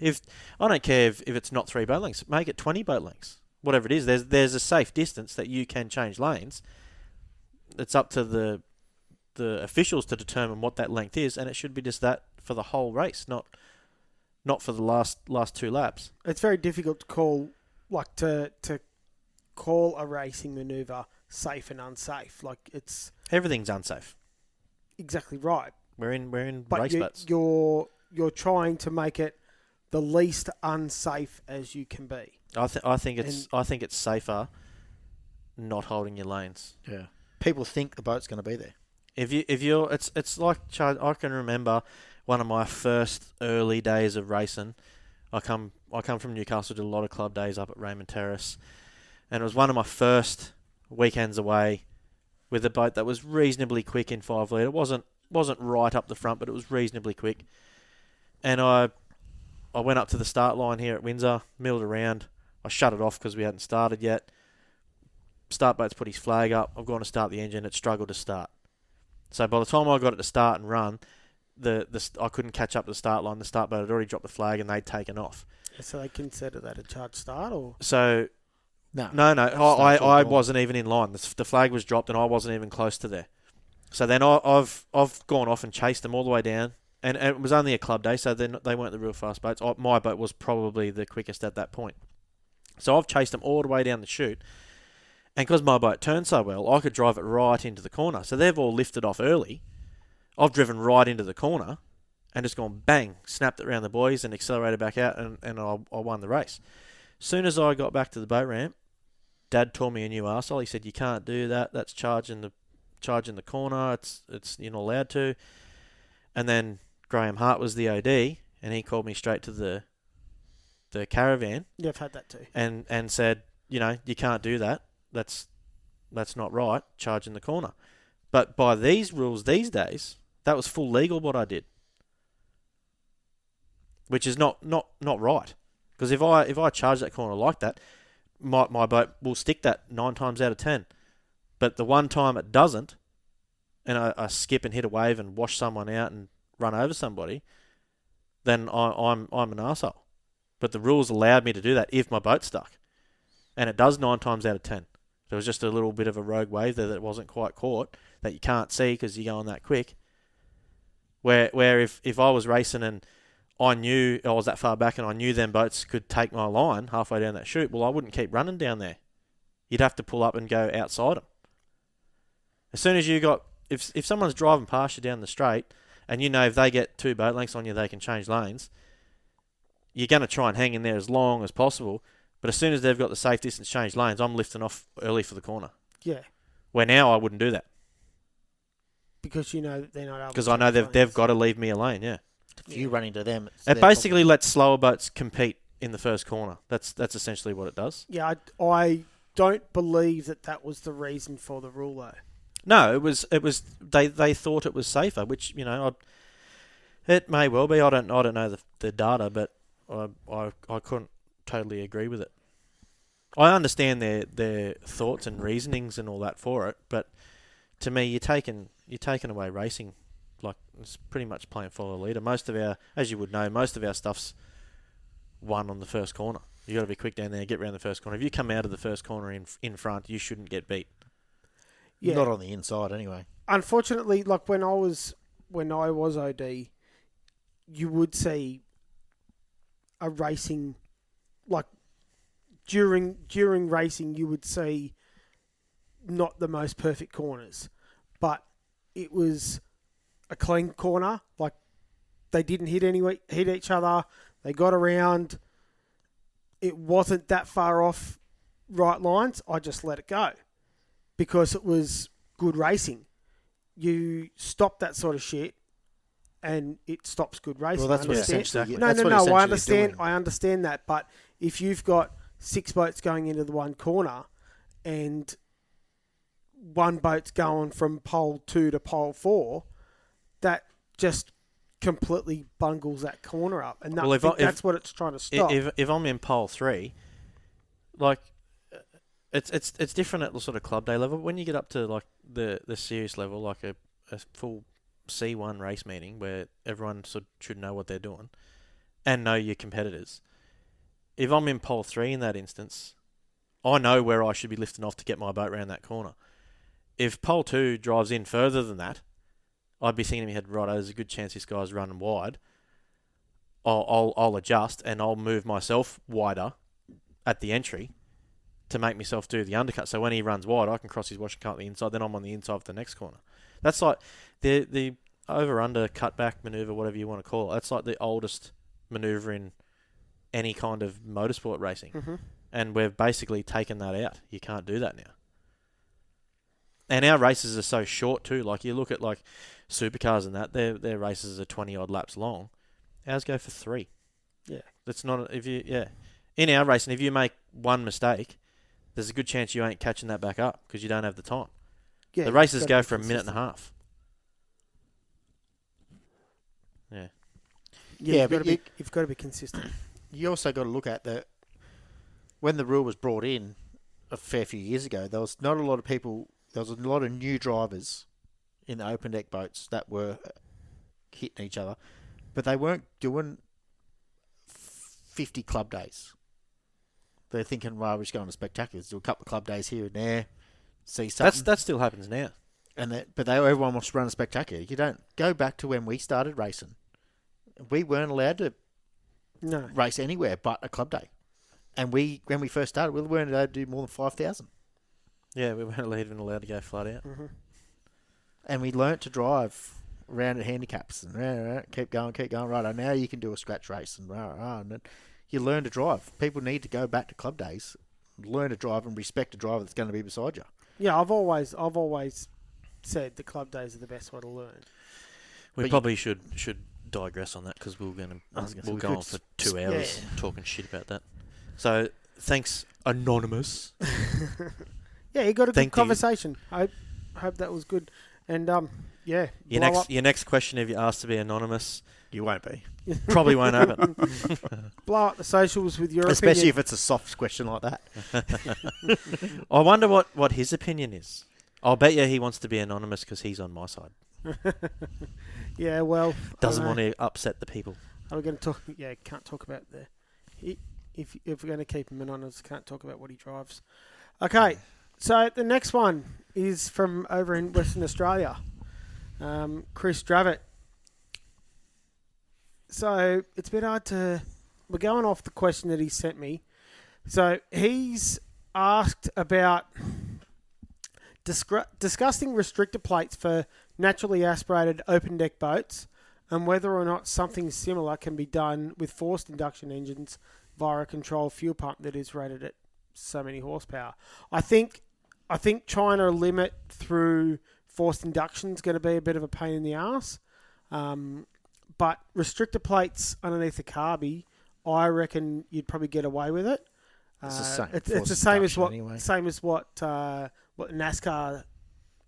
I don't care if it's not 3 boat lengths, make it 20 boat lengths. Whatever it is, there's a safe distance that you can change lanes. It's up to the officials to determine what that length is, and it should be just that for the whole race, not for the last 2 laps. It's very difficult to call, like to call a racing manoeuvre safe and unsafe. Like it's Everything's unsafe. exactly right. We're in But race boats. you're trying to make it the least unsafe as you can be. I think it's safer not holding your lanes. Yeah. People think the boat's going to be there. It's like I can remember one of my first early days of racing. I come from Newcastle, did a lot of club days up at Raymond Terrace, and it was one of my first weekends away with a boat that was reasonably quick in 5 litre. It wasn't right up the front, but it was reasonably quick. And I went up to the start line here at Windsor, milled around. I shut it off because we hadn't started yet. Start boat's put his flag up. I've gone to start the engine. It struggled to start. So by the time I got it to start and run, I couldn't catch up to the start line. The start boat had already dropped the flag and they'd taken off. So they consider that a charged start, or So No. I wasn't even in line. The flag was dropped and I wasn't even close to there. So then I've gone off and chased them all the way down, and it was only a club day, so they weren't the real fast boats. My boat was probably the quickest at that point. So I've chased them all the way down the chute, and because my boat turned so well, I could drive it right into the corner. So they've all lifted off early. I've driven right into the corner and just gone bang, snapped it around the boys and accelerated back out, and I won the race. As soon as I got back to the boat ramp, Dad tore me a new arsehole. He said, "You can't do that. That's charging the corner. It's you're not allowed to." And then Graham Hart was the OD, and he called me straight to the caravan. yeah, I've had that too. And said, you can't do that. That's not right. Charging the corner. But by these rules these days, that was full legal what I did, which is not right. Because if I charge that corner like that, my boat will stick that 9 times out of 10. But the one time it doesn't, and I skip and hit a wave and wash someone out and run over somebody, then I'm an arsehole. But the rules allowed me to do that if my boat's stuck. And it does 9 times out of 10. There was just a little bit of a rogue wave there that wasn't quite caught, that you can't see because you're going that quick. Where if I was racing and I knew I was that far back and I knew them boats could take my line halfway down that chute, well, I wouldn't keep running down there. You'd have to pull up and go outside them. As soon as if someone's driving past you down the straight and you know if they get 2 boat lengths on you, they can change lanes, you're going to try and hang in there as long as possible. But as soon as they've got the safe distance change lanes, I'm lifting off early for the corner. Yeah, Where now I wouldn't do that. because you know that they're not able. Because I know they've got to leave me a lane, yeah. If you run into them, It basically lets slower boats compete in the first corner. That's essentially what it does. Yeah, I don't believe that was the reason for the rule, though. No, it was they thought it was safer, which it may well be. I don't know the data, but I couldn't totally agree with it. I understand their thoughts and reasonings and all that for it, but to me, you're taking away racing. Like, it's pretty much playing follow leader. As you would know, most of our stuff's won on the first corner. You got to be quick down there, get around the first corner. If you come out of the first corner in front, you shouldn't get beat. Yeah. Not on the inside, anyway. Unfortunately, like when I was OD, you would see a racing, like during racing, you would see not the most perfect corners, but it was a clean corner. Like They didn't hit each other. They got around. It wasn't that far off right lines. I just let it go because it was good racing. You stop that sort of shit, and it stops good racing. Well, that's what essentially. No. I understand. Doing. I understand that, but if you've got 6 boats going into the one corner, and one boat's going from pole 2 to pole 4, that just completely bungles that corner up, and that's what it's trying to stop. If I'm in pole 3, like it's different at the sort of club day level. When you get up to like the serious level, like a full C1 race meeting where everyone should know what they're doing and know your competitors. If I'm in pole 3 in that instance, I know where I should be lifting off to get my boat around that corner. If pole 2 drives in further than that, I'd be thinking in my head, right, there's a good chance this guy's running wide. I'll adjust and I'll move myself wider at the entry to make myself do the undercut. So when he runs wide, I can cross his washing cart on the inside, then I'm on the inside of the next corner. That's like the over-under cutback manoeuvre, whatever you want to call it. That's like the oldest manoeuvre in any kind of motorsport racing. Mm-hmm. And we've basically taken that out. You can't do that now. And our races are so short too. Like you look at like supercars and that, their races are 20-odd laps long. Ours go for 3. Yeah. That's not in our racing, if you make one mistake, there's a good chance you ain't catching that back up because you don't have the time. Yeah, the races go for a minute and a half. Yeah. Yeah, you've got to be consistent. You also got to look at that. When the rule was brought in a fair few years ago, there was not a lot of people. There was a lot of new drivers in the open deck boats that were hitting each other, but they weren't doing 50 club days. They're thinking, well, we're just going to spectaculars, do a couple of club days here and there, see something. That still happens now. But everyone wants to run a spectacular. You don't go back to when we started racing. We weren't allowed to race anywhere but a club day. And when we first started, we weren't allowed to do more than 5,000. Yeah, we weren't even allowed to go flat out. Mm-hmm. And we learnt to drive around at handicaps and keep going. Right, now you can do a scratch race and then you learn to drive. People need to go back to club days, learn to drive, and respect a driver that's going to be beside you. Yeah, I've always said the club days are the best way to learn. We probably should digress on that because we'll go on for 2 hours talking shit about that. So thanks, Anonymous. Yeah, you got a good conversation. I hope that was good. And your next question, if you're asked to be anonymous, you won't be. Probably won't happen. Blow up the socials with your especially opinion. if it's a soft question like that. I wonder what his opinion is. I'll bet you he wants to be anonymous because he's on my side. Yeah, well, doesn't want to upset the people. Are we going to talk? Yeah, can't talk about if we're going to keep him anonymous, can't talk about what he drives. Okay, so the next one is from over in Western Australia, Chris Dravitt. So it's a bit hard to. We're going off the question that he sent me. So he's asked about discussing restrictor plates for naturally aspirated open deck boats and whether or not something similar can be done with forced induction engines via a controlled fuel pump that is rated at so many horsepower. I think trying to limit through forced induction is going to be a bit of a pain in the ass. But restrictor plates underneath the carby, I reckon you'd probably get away with it. It's the same as what NASCAR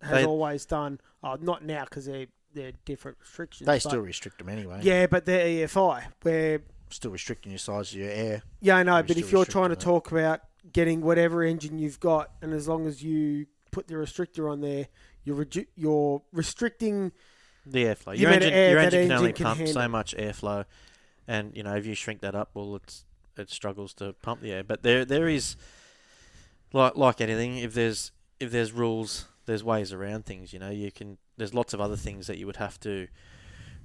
has always done. Oh, not now because they're different restrictions. They still restrict them anyway. Yeah, but they're EFI. We're still restricting your size of your air. Yeah, I know. But if you're trying to talk about getting whatever engine you've got, and as long as you put the restrictor on there, you're restricting the airflow. Your engine can only pump so much airflow, and if you shrink that up, well, it struggles to pump the air. But there is like anything, if there's rules, there's ways around things. There's lots of other things that you would have to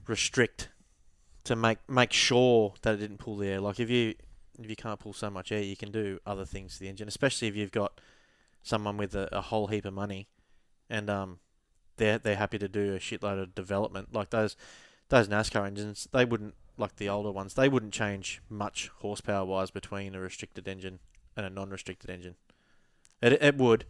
restrict to make sure that it didn't pull the air. Like if you can't pull so much air, you can do other things to the engine, especially if you've got someone with a whole heap of money and they're happy to do a shitload of development. Like those those NASCAR engines, they wouldn't, like the older ones, they wouldn't change much horsepower-wise between a restricted engine and a non-restricted engine. It would,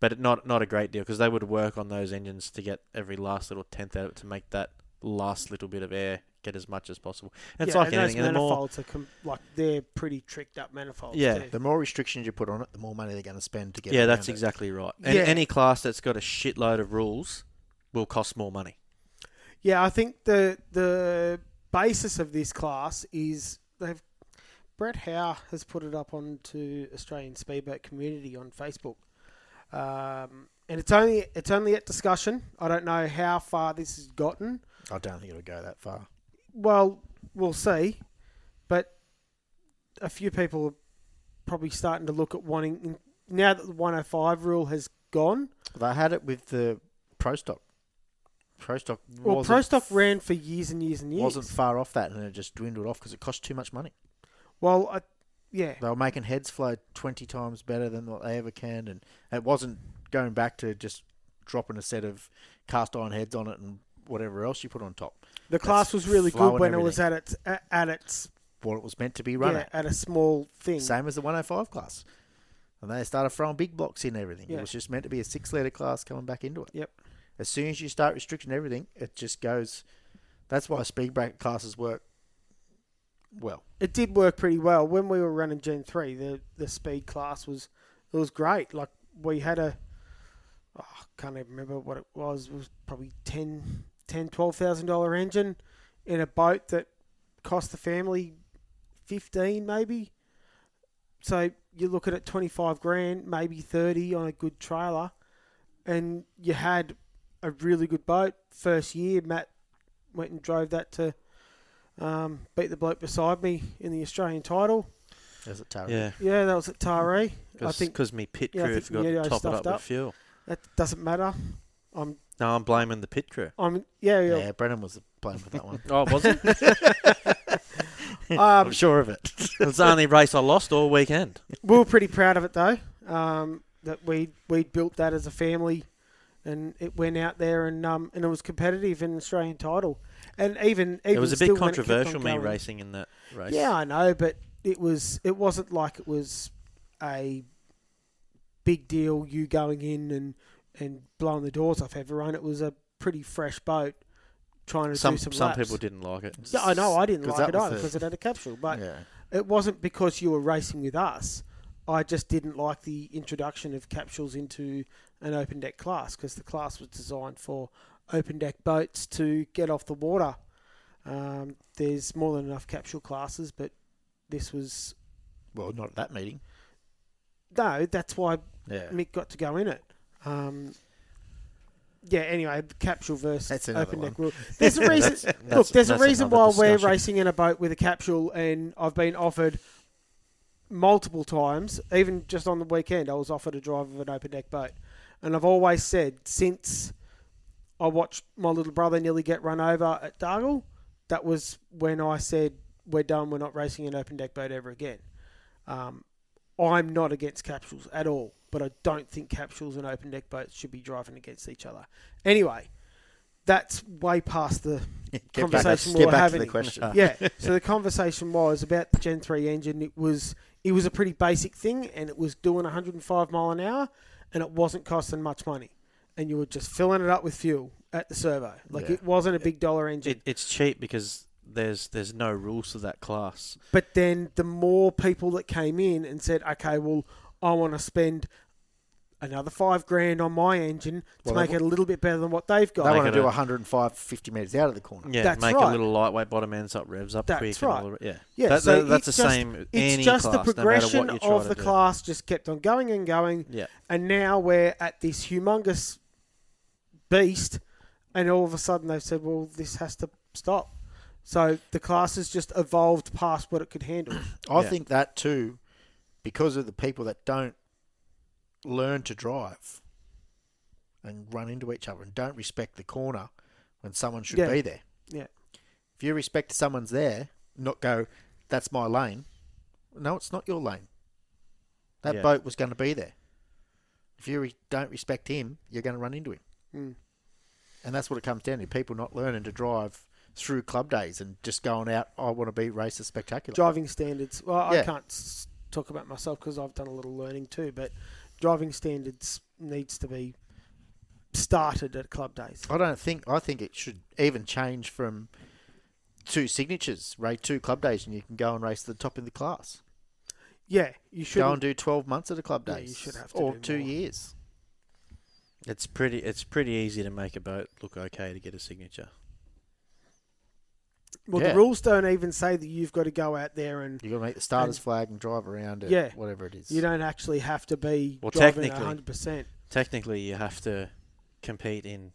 but not a great deal, because they would work on those engines to get every last little tenth out of it to make that last little bit of air get as much as possible. And it's like and anything. those And the more, manifolds are they're pretty tricked up manifolds. Yeah. too. The more restrictions you put on it, the more money they're going to spend to get yeah, around that's it. exactly right. And Yeah. any class that's got a shitload of rules will cost more money. Yeah, I think the basis of this class is Brett Howe has put it up onto Australian Speedboat Community on Facebook, and it's only at discussion. I don't know how far this has gotten. I don't think it'll go that far. Well, we'll see, but a few people are probably starting to look at wanting, now that the 105 rule has gone. They had it with the Pro Stock. Pro Stock Well, Pro Stock ran for years and years and years. wasn't far off that, and it just dwindled off because it cost too much money. Well, yeah. They were making heads flow 20 times better than what they ever can, and it wasn't going back to just dropping a set of cast iron heads on it and whatever else you put on top. The class was really flow good and when it was at its What it was meant to be run yeah, at a small thing. Same as the 105 class. And they started throwing big blocks in everything. Yeah. It was just meant to be a 6-litre class coming back into it. Yep. As soon as you start restricting everything, it just goes... That's why speed bracket classes work well. It did work pretty well when we were running Gen 3. The speed class was great. Like we had I can't even remember what it was. It was probably $12,000 engine in a boat that cost the family 15 maybe. So you look at it, 25 grand, maybe 30 on a good trailer, and you had a really good boat. First year, Matt went and drove that to beat the bloke beside me in the Australian title. As it Tara. Yeah. Yeah, that was at Taree. I think Because me pit yeah, I crew think forgot Nieto to top it stuffed up up. with fuel. that doesn't matter. No, I'm blaming the pit crew. Yeah. Yeah, Brennan was playing with that one. Oh, was it? I'm sure of it. It was the only race I lost all weekend. We were pretty proud of it though. That we built that as a family, and it went out there and it was competitive in the Australian title. And even It was a still bit when it kept on controversial, me going- racing in that race. Yeah, I know, but it wasn't like it was a big deal. You going in and blowing the doors off everyone. It was a pretty fresh boat trying to Some do some laps. people didn't like it. Yeah, I know. I didn't 'Cause like it that was either the- because it had a capsule, but Yeah. it wasn't because you were racing with us. I just didn't like the introduction of capsules into an open deck class because the class was designed for open deck boats to get off the water. There's more than enough capsule classes, but this was Well, not at that meeting. no. That's why Yeah. Mick got to go in it. Yeah. Anyway, capsule versus That's another open deck one. rule. There's a reason. Look, there's a that's reason another why we're discussion. racing in a boat with a capsule, and I've been offered multiple times, even just on the weekend, I was offered a drive of an open deck boat, and I've always said since I watched my little brother nearly get run over at Dargle, that was when I said we're done. We're not racing an open deck boat ever again. I'm not against capsules at all, but I don't think capsules and open deck boats should be driving against each other. Anyway, that's way past the conversation we were Get back to having. the question. Yeah, so the conversation was about the Gen 3 engine. It was a pretty basic thing, and it was doing 105 mile an hour, and it wasn't costing much money. And you were just filling it up with fuel at the servo. Like, Yeah. it wasn't a big dollar engine. It's cheap because there's no rules to that class. But then the more people that came in and said, okay, well, I want to spend another $5,000 on my engine to Well, make it a little bit better than what they've got. They Make want to it do a- 105, 50 metres out of the corner. Yeah, That's make right. a little lightweight bottom ends up, revs up That's quick. right. And all the, yeah, Yeah, that's so that's the it's just- same. It's Any just class, the no matter progression what you try of to the do. class just kept on going and going. Yeah, And now we're at this humongous beast, and all of a sudden they've said, well, this has to stop. So the class has just evolved past what it could handle. I Yeah. think that too, because of the people that don't learn to drive and run into each other and don't respect the corner when someone should Yeah. be there. Yeah. If you respect someone's there, not go, that's my lane. No, it's not your lane. That Yeah. boat was going to be there. If you don't respect him, you're going to run into him. Mm. And that's what it comes down to. People not learning to drive through club days and just going out, I want to be races spectacular. Driving standards. Well, I Yeah. can't talk about myself because I've done a little learning too, but driving standards needs to be started at club days. I think it should even change from 2 signatures, race 2 club days, and you can go and race the top of the class. Yeah, you should Go and do 12 months at a club Yeah, days. you should have to or do 2 more. years. It's pretty easy to make a boat look okay to get a signature. Well, Yeah. the rules don't even say that you've got to go out there and You got to make the starter's And- flag and drive around it, Yeah. whatever it is. you don't actually have to be Well, driving technically- 100%. Technically, you have to compete in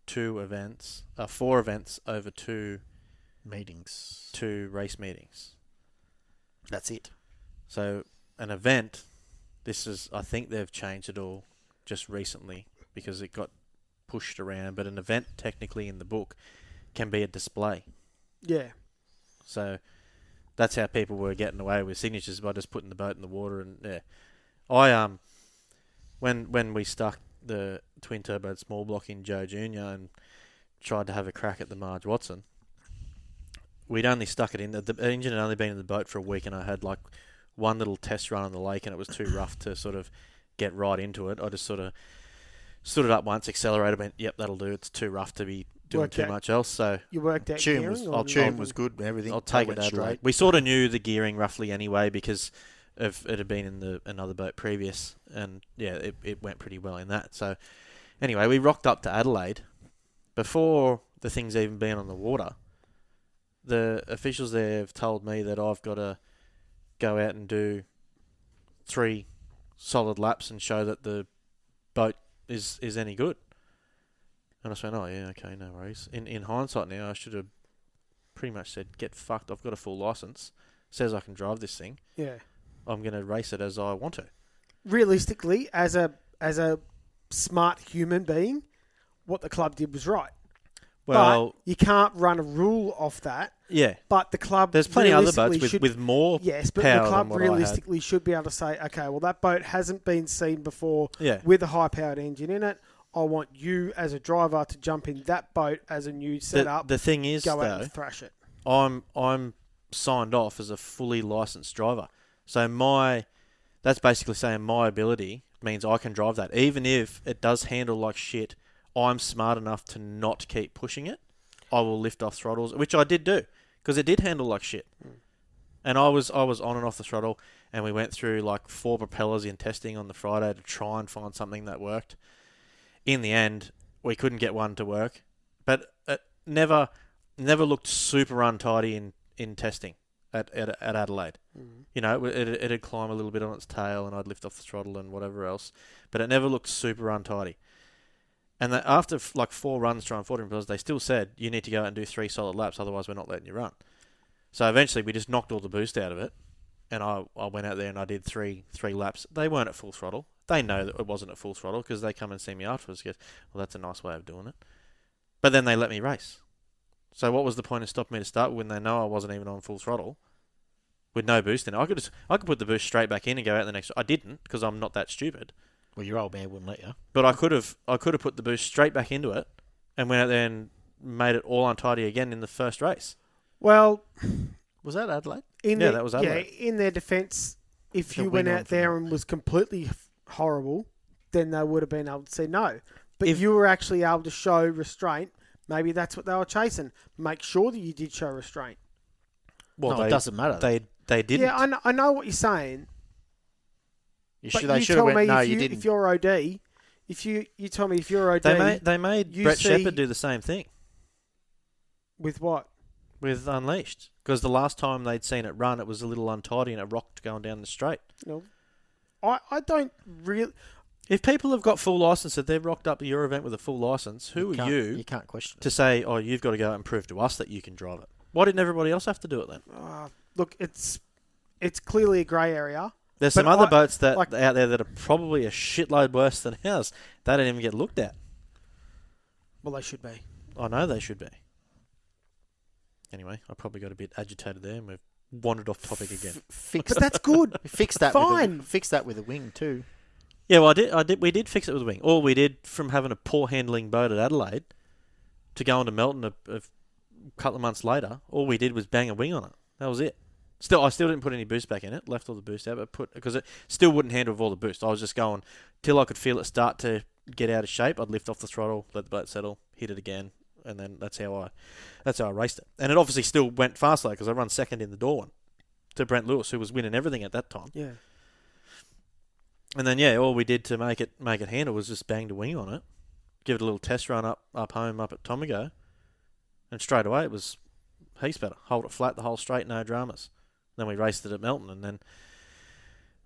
4 events over Meetings. 2 race meetings. That's it. So an event, I think they've changed it all just recently because it got pushed around. But an event, technically in the book, can be a display. Yeah. So that's how people were getting away with signatures by just putting the boat in the water. And yeah, I when we stuck the twin turbo small block in Joe Junior and tried to have a crack at the Marge Watson, we'd only stuck it in. The engine had only been in the boat for a week, and I had like one little test run on the lake, and it was too rough to sort of get right into it. I just sort of stood it up once, accelerated, went, yep, that'll do. It's too rough to be doing Worked too out. much else. So You worked out Tune gearing? was, or tune nothing? was good and everything. I'll take They it went Adelaide. straight. We sort of knew the gearing roughly anyway because it had been in another boat previous, and yeah, it went pretty well in that. So anyway, we rocked up to Adelaide before the thing's even been on the water. The officials there have told me that I've got to go out and do 3 solid laps and show that the boat is any good. And I just went, oh yeah, okay, no worries. In hindsight now, I should have pretty much said, get fucked, I've got a full license, says I can drive this thing, Yeah. I'm going to race it as I want to. Realistically, as a smart human being, what the club did was right. Well, But you can't run a rule off that. yeah, But the club there's plenty of other realistically boats should, with more yes, but power the club than what I had. realistically should be able to say, okay, well that boat hasn't been seen before Yeah. with a high-powered engine in it. I want you as a driver to jump in that boat as a new setup. The thing is, go out though, and thrash it. I'm signed off as a fully licensed driver. So that's basically saying my ability means I can drive that. Even if it does handle like shit, I'm smart enough to not keep pushing it. I will lift off throttles, which I did do, because it did handle like shit. And I was on and off the throttle, and we went through like 4 propellers in testing on the Friday to try and find something that worked. In the end, we couldn't get one to work, but it never looked super untidy in testing at Adelaide. You know, it'd climb a little bit on its tail, and I'd lift off the throttle and whatever else, but it never looked super untidy. And after like 4 runs trying 14 propellers, they still said you need to go out and do 3 solid laps, otherwise we're not letting you run. So eventually, we just knocked all the boost out of it, and I went out there and I did three laps. They weren't at full throttle. They know that it wasn't at full throttle because they come and see me afterwards. Goes, well, that's a nice way of doing it. But then they let me race. So what was the point of stopping me to start when they know I wasn't even on full throttle with no boost in it? I could put the boost straight back in and go out the next. I didn't because I'm not that stupid. Well, your old man wouldn't let you. But I could have put the boost straight back into it and went out there and made it all untidy again in the first race. Well, Was that Adelaide? That was Adelaide. Yeah, in their defence, if The you went wing on out from there that. and was completely horrible, then they would have been able to say no. But If- you were actually able to show restraint. Maybe that's what they were chasing. Make sure that you did show restraint. Well, No, it doesn't matter. They didn't. Yeah, I know what you're saying. You But should, they you should tell have went, me no, if you didn't. if you're OD, if you tell me if you're OD They made you Brett see- Shepherd do the same thing with what? with Unleashed because the last time they'd seen it run, it was a little untidy and it rocked going down the straight. You know, I don't really. If people have got full license, if they've rocked up to your event with a full license, who are can't- you You can't question to it. say, oh, you've got to go out and prove to us that you can drive it? Why didn't everybody else have to do it then? Look, it's clearly a grey area. There's But some other I- boats that like- out there that are probably a shitload worse than ours. They don't even get looked at. Well, they should be. I know they should be. Anyway, I probably got a bit agitated there and we've wandered off topic again. Fix, But that's good. fix that. Fine. Fix that with a wing too. Yeah, well, we did fix it with a wing. All we did from having a poor handling boat at Adelaide to go into Melton a couple of months later, all we did was bang a wing on it. That was it. I still didn't put any boost back in it. Left all the boost out, but because it still wouldn't handle with all the boost. I was just going till I could feel it start to get out of shape. I'd lift off the throttle, let the boat settle, hit it again, and then that's how I raced it. And it obviously still went faster because I run second in the door one to Brent Lewis, who was winning everything at that time. Yeah. And then all we did to make it handle was just bang the wing on it, give it a little test run up home up at Tomago, and straight away it was heaps better. Hold it flat the whole straight, no dramas. Then we raced it at Melton, and then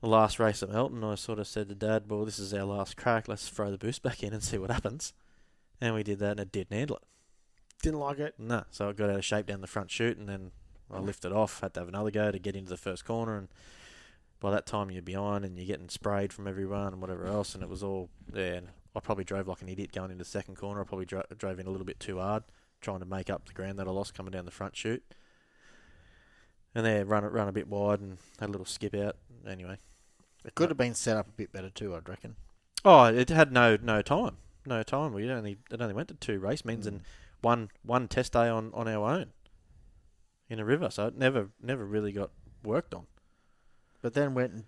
the last race at Melton, I sort of said to Dad, well, this is our last crack, let's throw the boost back in and see what happens. And we did that, and it didn't handle it. Didn't like it? No, so it got out of shape down the front chute, and then I lifted off, had to have another go to get into the first corner, and by that time you're behind, and you're getting sprayed from everyone and whatever else, and it was all, and I probably drove like an idiot going into the second corner. I probably drove in a little bit too hard, trying to make up the ground that I lost coming down the front chute. And they run a bit wide and had a little skip out. Anyway, It could have been set up a bit better too, I'd reckon. Oh, it had no time. No time. It only went to 2 race means and one test day on our own in a river. So it never really got worked on. But then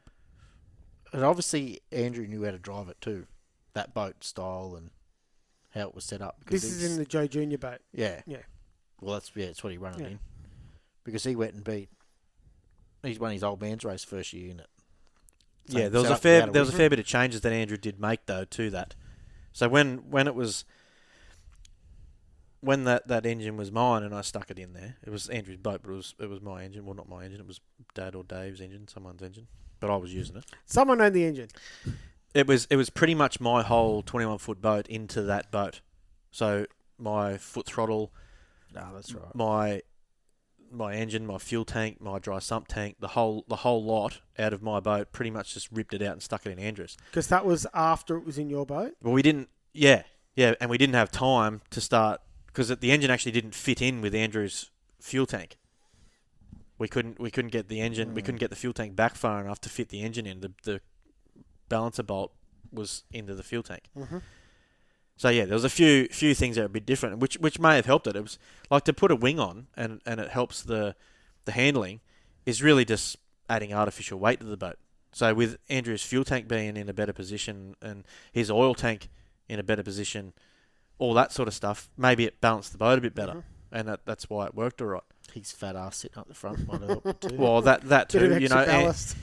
and obviously Andrew knew how to drive it too, that boat style and how it was set up. This is in the Joe Junior boat. Yeah. Yeah. Well, that's what he ran it in. Because he went and he's won his old man's race first year in it. So yeah, there was a fair bit of changes that Andrew did make though to that. So when that engine was mine and I stuck it in there, it was Andrew's boat, but it was my engine. Well, not my engine. It was Dad or Dave's engine, someone's engine, but I was using it. Someone owned the engine. It was pretty much my whole 21-foot boat into that boat. So my foot throttle, no, that's right. my engine, my fuel tank, my dry sump tank, the whole lot out of my boat, pretty much just ripped it out and stuck it in Andrew's. Because that was after it was in your boat? Well, we didn't, and we didn't have time to start, because the engine actually didn't fit in with Andrew's fuel tank. We couldn't get the engine, we couldn't get the fuel tank back far enough to fit the engine in. The balancer bolt was into the fuel tank. Mm-hmm. So there was a few things that were a bit different, which may have helped it. It was like to put a wing on and it helps the handling is really just adding artificial weight to the boat. So with Andrew's fuel tank being in a better position and his oil tank in a better position, all that sort of stuff, maybe it balanced the boat a bit better, and that's why it worked all right. His fat ass sitting up the front might have helped it too. Well, that too, you know. Ballast.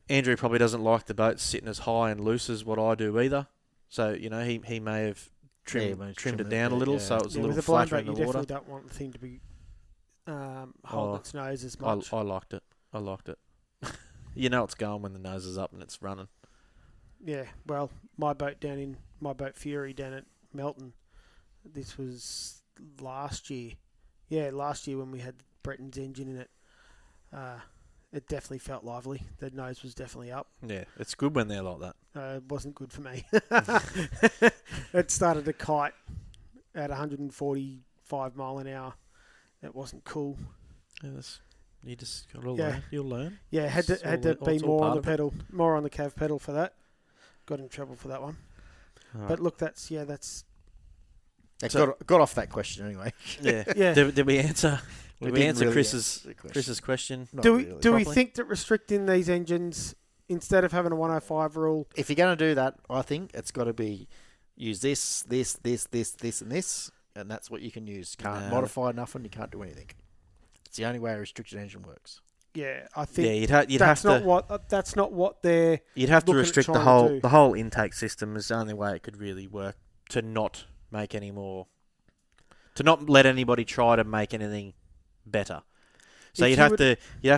Andrew probably doesn't like the boat sitting as high and loose as what I do either. So, he may have trimmed it down a little, so it was a little flatter in the water. You definitely don't want the thing to be holding its nose as much. I liked it. You know it's going when the nose is up and it's running. Yeah, well, my boat Fury down at Melton, this was last year. Yeah, last year when we had Breton's engine in it, it definitely felt lively. The nose was definitely up. Yeah, it's good when they're like that. It wasn't good for me. It started to kite at 145 mile an hour. It wasn't cool. Yeah, you just got to learn. You'll learn. Yeah, had to be more on the pedal, more on the cav pedal for that. Got in trouble for that one. Right. But look, that's. Got off that question anyway. Yeah. Yeah. Did we answer? Did we answer really Chris's question? Do we think that restricting these engines instead of having a 105 rule? If you're going to do that, I think it's got to be use this, and this, and that's what you can use. Can't modify nothing. You can't do anything. It's the only way a restricted engine works. Yeah, I think. Yeah, you'd have to. That's not what they're. You'd have to restrict the whole intake system. Is the only way it could really work to not make any more. To not let anybody try to make anything better. So you'd have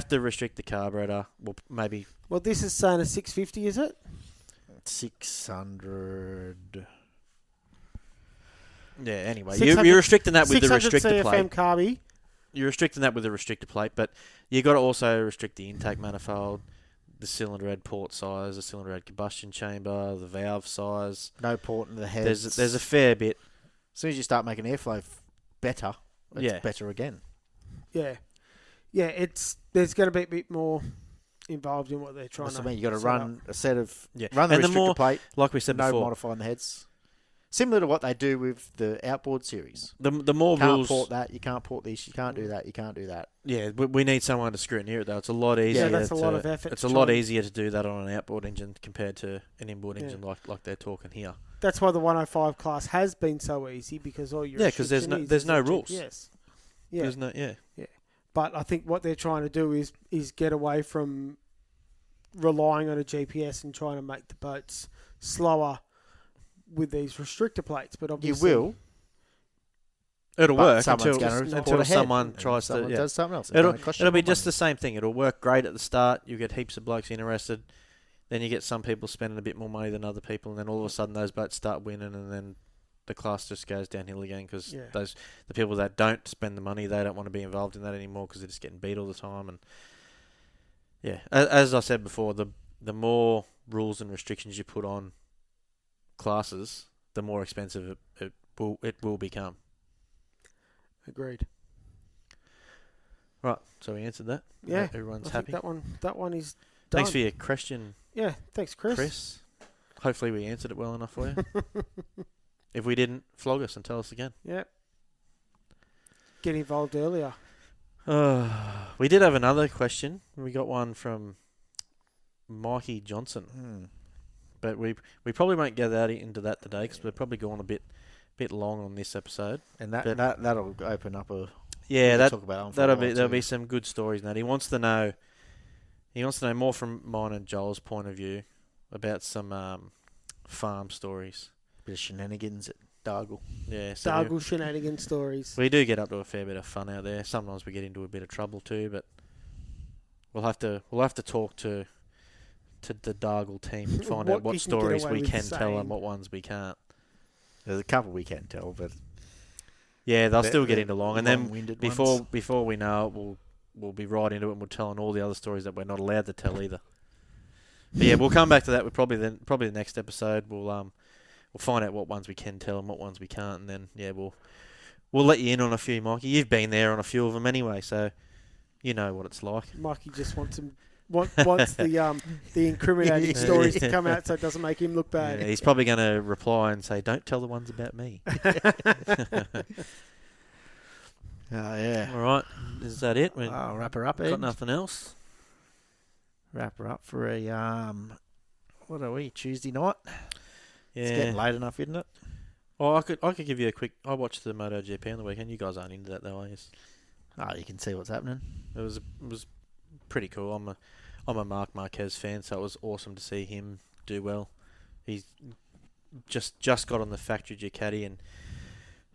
to restrict the carburetor. Well, maybe. Well, this is saying a 650, is it? 600. Yeah. Anyway, you're restricting that with the restrictor plate. Carby. You're restricting that with the restrictor plate, but you got to also restrict the intake manifold, the cylinder head port size, the cylinder head combustion chamber, the valve size. No port in the heads. There's a fair bit. As soon as you start making airflow better, it's better again. Yeah. Yeah, there's going to be a bit more involved in what they're trying to. I mean, you got to run a set of run the restrictor plate, like we said before, modifying the heads. Similar to what they do with the outboard series. The more Can't rules. port that. You can't port this. You can't do that. You can't do that. Yeah, we need someone to scrutineer it though. It's a lot easier. Yeah, that's a lot of effort. It's a lot easier to do that on an outboard engine compared to an inboard engine like they're talking here. That's why the 105 class has been so easy, because all your because there's no rules. Yes. Yeah. There's no But I think what they're trying to do is get away from relying on a GPS and trying to make the boats slower with these restrictor plates. But You obviously, will. It'll But work someone's until gonna until report ahead, someone and tries someone to. does something else. It'll be just the same thing. It'll work great at the start. You get heaps of blokes interested. Then you get some people spending a bit more money than other people, and then all of a sudden those boats start winning, and then the class just goes downhill again because the people that don't spend the money, they don't want to be involved in that anymore because they're just getting beat all the time. And yeah, as I said before, the more rules and restrictions you put on classes, the more expensive it will become. agreed. Right, so we answered that. Yeah, Everyone's I happy. think that one is done. Thanks for your question, Yeah, thanks, Chris. Chris. Hopefully we answered it well enough for you. If we didn't, flog us and tell us again. Yeah. Get involved earlier. We did have another question. We got one from Mikey Johnson. But we probably won't get into that today because we're probably going a bit long on this episode. And that'll open up a... Yeah, talk about there'll be some good stories in that. He wants to know more from mine and Joel's point of view about some farm stories. Bit of shenanigans at Dargle. Yeah, so Dargle shenanigan stories. we do get up to a fair bit of fun out there. Sometimes we get into a bit of trouble too, but we'll have to talk to the Dargle team and find out what stories we can tell and what ones we can't. There's a couple we can tell, but yeah, they'll still get into long, and then long-winded before we know it, we'll be right into it, and we're telling all the other stories that we're not allowed to tell either. But yeah, we'll come back to that. With probably the next episode. We'll find out what ones we can tell and what ones we can't, and then yeah, we'll let you in on a few, Mikey. You've been there on a few of them anyway, so you know what it's like. Mikey just wants the incriminating stories to come out so it doesn't make him look bad. Yeah, he's probably going to reply and say, "Don't tell the ones about me." yeah. All right, is that it? We've I'll wrap her up, Ed. got nothing else. Wrap her up for a what are we? Tuesday night. Yeah. It's getting late enough, isn't it? Oh, I could give you a quick. I watched the MotoGP on the weekend. You guys aren't into that though, are you? Oh, you can see what's happening. It was pretty cool. I'm a Marc Marquez fan, so it was awesome to see him do well. He's just got on the factory Ducati and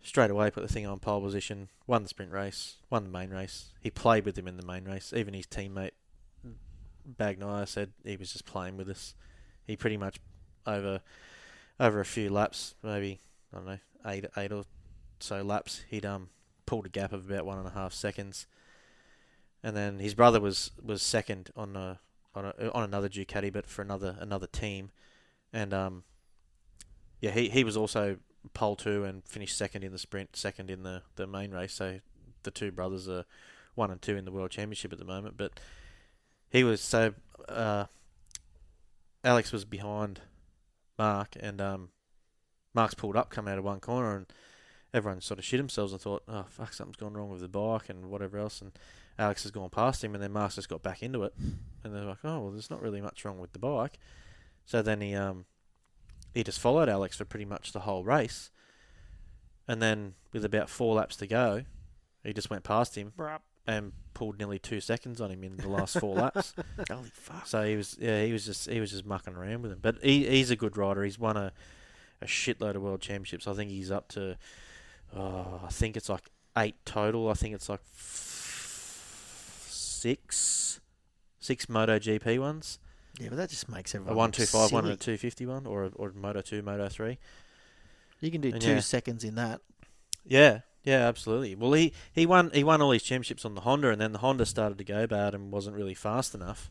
straight away put the thing on pole position. Won the sprint race. Won the main race. He played with him in the main race. Even his teammate Bagnaia said he was just playing with us. He pretty much over a few laps, maybe I don't know, eight or so laps, he'd pulled a gap of about 1.5 seconds. And then his brother was second on another Ducati, but for another team, and he was also pole 2 and finished second in the sprint, second in the main race. So the two brothers are 1 and 2 in the World Championship at the moment. But he was Alex was behind Mark, and Mark's pulled up, come out of one corner, and everyone sort of shit themselves and thought, oh fuck, something's gone wrong with the bike and whatever else, and Alex has gone past him, and then Mark's just got back into it, and they're like, oh well, there's not really much wrong with the bike. So then he just followed Alex for pretty much the whole race, and then with about 4 laps to go, he just went past him and pulled nearly 2 seconds on him in the last 4 laps. Holy fuck! So he was just mucking around with him. But he's a good rider. He's won a shitload of world championships. I think he's up to, I think it's like 8 total. I think it's like 6 MotoGP ones. Yeah, but that just makes A everyone 125 one silly. and a 250 one, or Moto 2, Moto 3. You can do And 2 seconds in that. Yeah, absolutely. Well, he won all his championships on the Honda, and then the Honda started to go bad and wasn't really fast enough.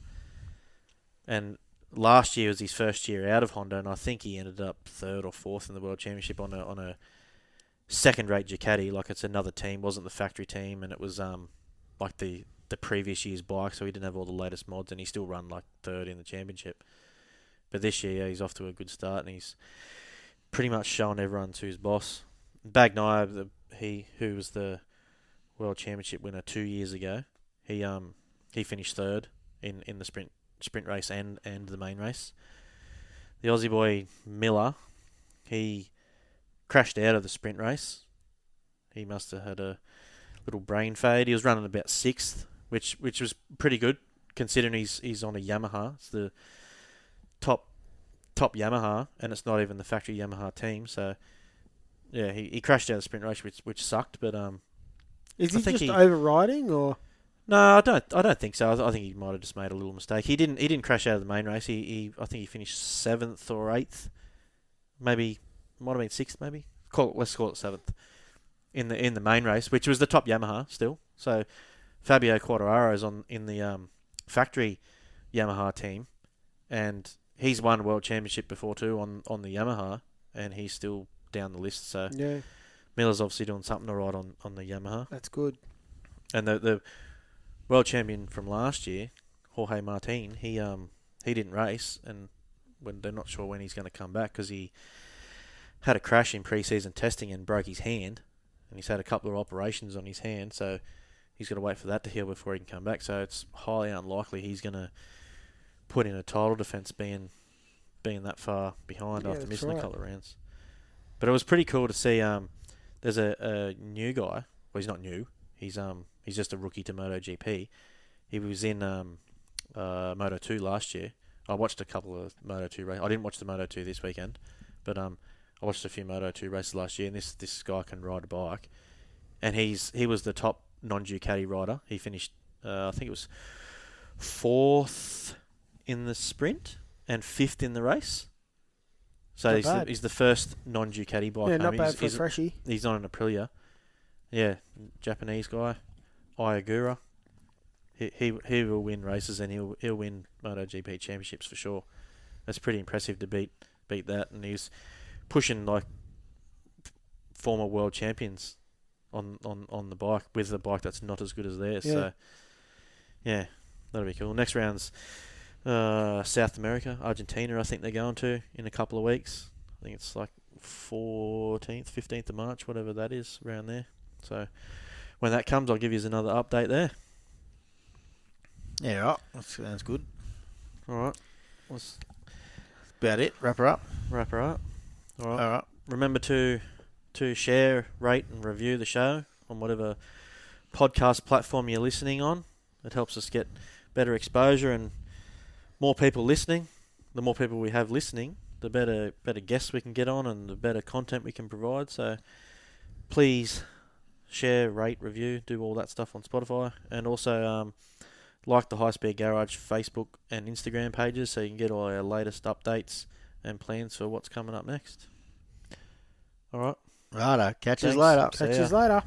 And last year was his first year out of Honda, and I think he ended up 3rd or 4th in the World Championship on a second-rate Ducati. Like, it's another team, wasn't the factory team, and it was like the previous year's bike, so he didn't have all the latest mods, and he still run like 3rd in the championship. But this year, he's off to a good start, and pretty much showing everyone who's boss. Bagnaia, who was the World Championship winner 2 years ago, he finished third in the sprint race and the main race. The Aussie boy Miller, he crashed out of the sprint race. He must have had a little brain fade. He was running about 6th, which was pretty good considering he's on a Yamaha. It's the top Yamaha, and it's not even the factory Yamaha team. So yeah, he crashed out of the sprint race, which sucked. But is he just overriding or? No, I don't think so. I think he might have just made a little mistake. He didn't crash out of the main race. I think he finished 7th or 8th, maybe might have been 6th. Maybe let's call it 7th in the main race, which was the top Yamaha still. So Fabio Quartararo's in the factory Yamaha team, and he's won a world championship before too on the Yamaha, and he's still down the list. So yeah, Miller's obviously doing something alright on the Yamaha. That's good. And the world champion from last year, Jorge Martin, he didn't race, and when they're not sure when he's going to come back because he had a crash in pre-season testing and broke his hand, and he's had a couple of operations on his hand, so he's got to wait for that to heal before he can come back. So it's highly unlikely he's going to put in a title defence being that far behind after missing a couple of rounds. But it was pretty cool to see. There's a new guy. Well, he's not new. He's just a rookie to MotoGP. He was in Moto2 last year. I watched a couple of Moto2 races. I didn't watch the Moto2 this weekend, but I watched a few Moto2 races last year. And this guy can ride a bike, and he was the top non-Ducati rider. He finished, I think it was 4th in the sprint and 5th in the race. So he's the first non-Ducati bike. Yeah, not bad for a freshie. He's on an Aprilia. Yeah, Japanese guy, Iagura. He will win races, and he'll win MotoGP championships for sure. That's pretty impressive to beat that, and he's pushing like former world champions on the bike with a bike that's not as good as theirs. Yeah. So yeah, that'll be cool. Next round's South America, Argentina. I think they're going to in a couple of weeks. I think it's like 14th, 15th of March, whatever that is, around there. So when that comes, I'll give you another update there. Yeah, right. That sounds good. All right. That's about it. Wrap her up. All right. All right. Remember to share, rate, and review the show on whatever podcast platform you're listening on. It helps us get better exposure and more people listening. The more people we have listening, the better guests we can get on and the better content we can provide. So please share, rate, review, do all that stuff on Spotify, and also like the High Speed Garage Facebook and Instagram pages so you can get all our latest updates and plans for what's coming up next. All right. Righto. Catch you Thanks. later. Catch you later.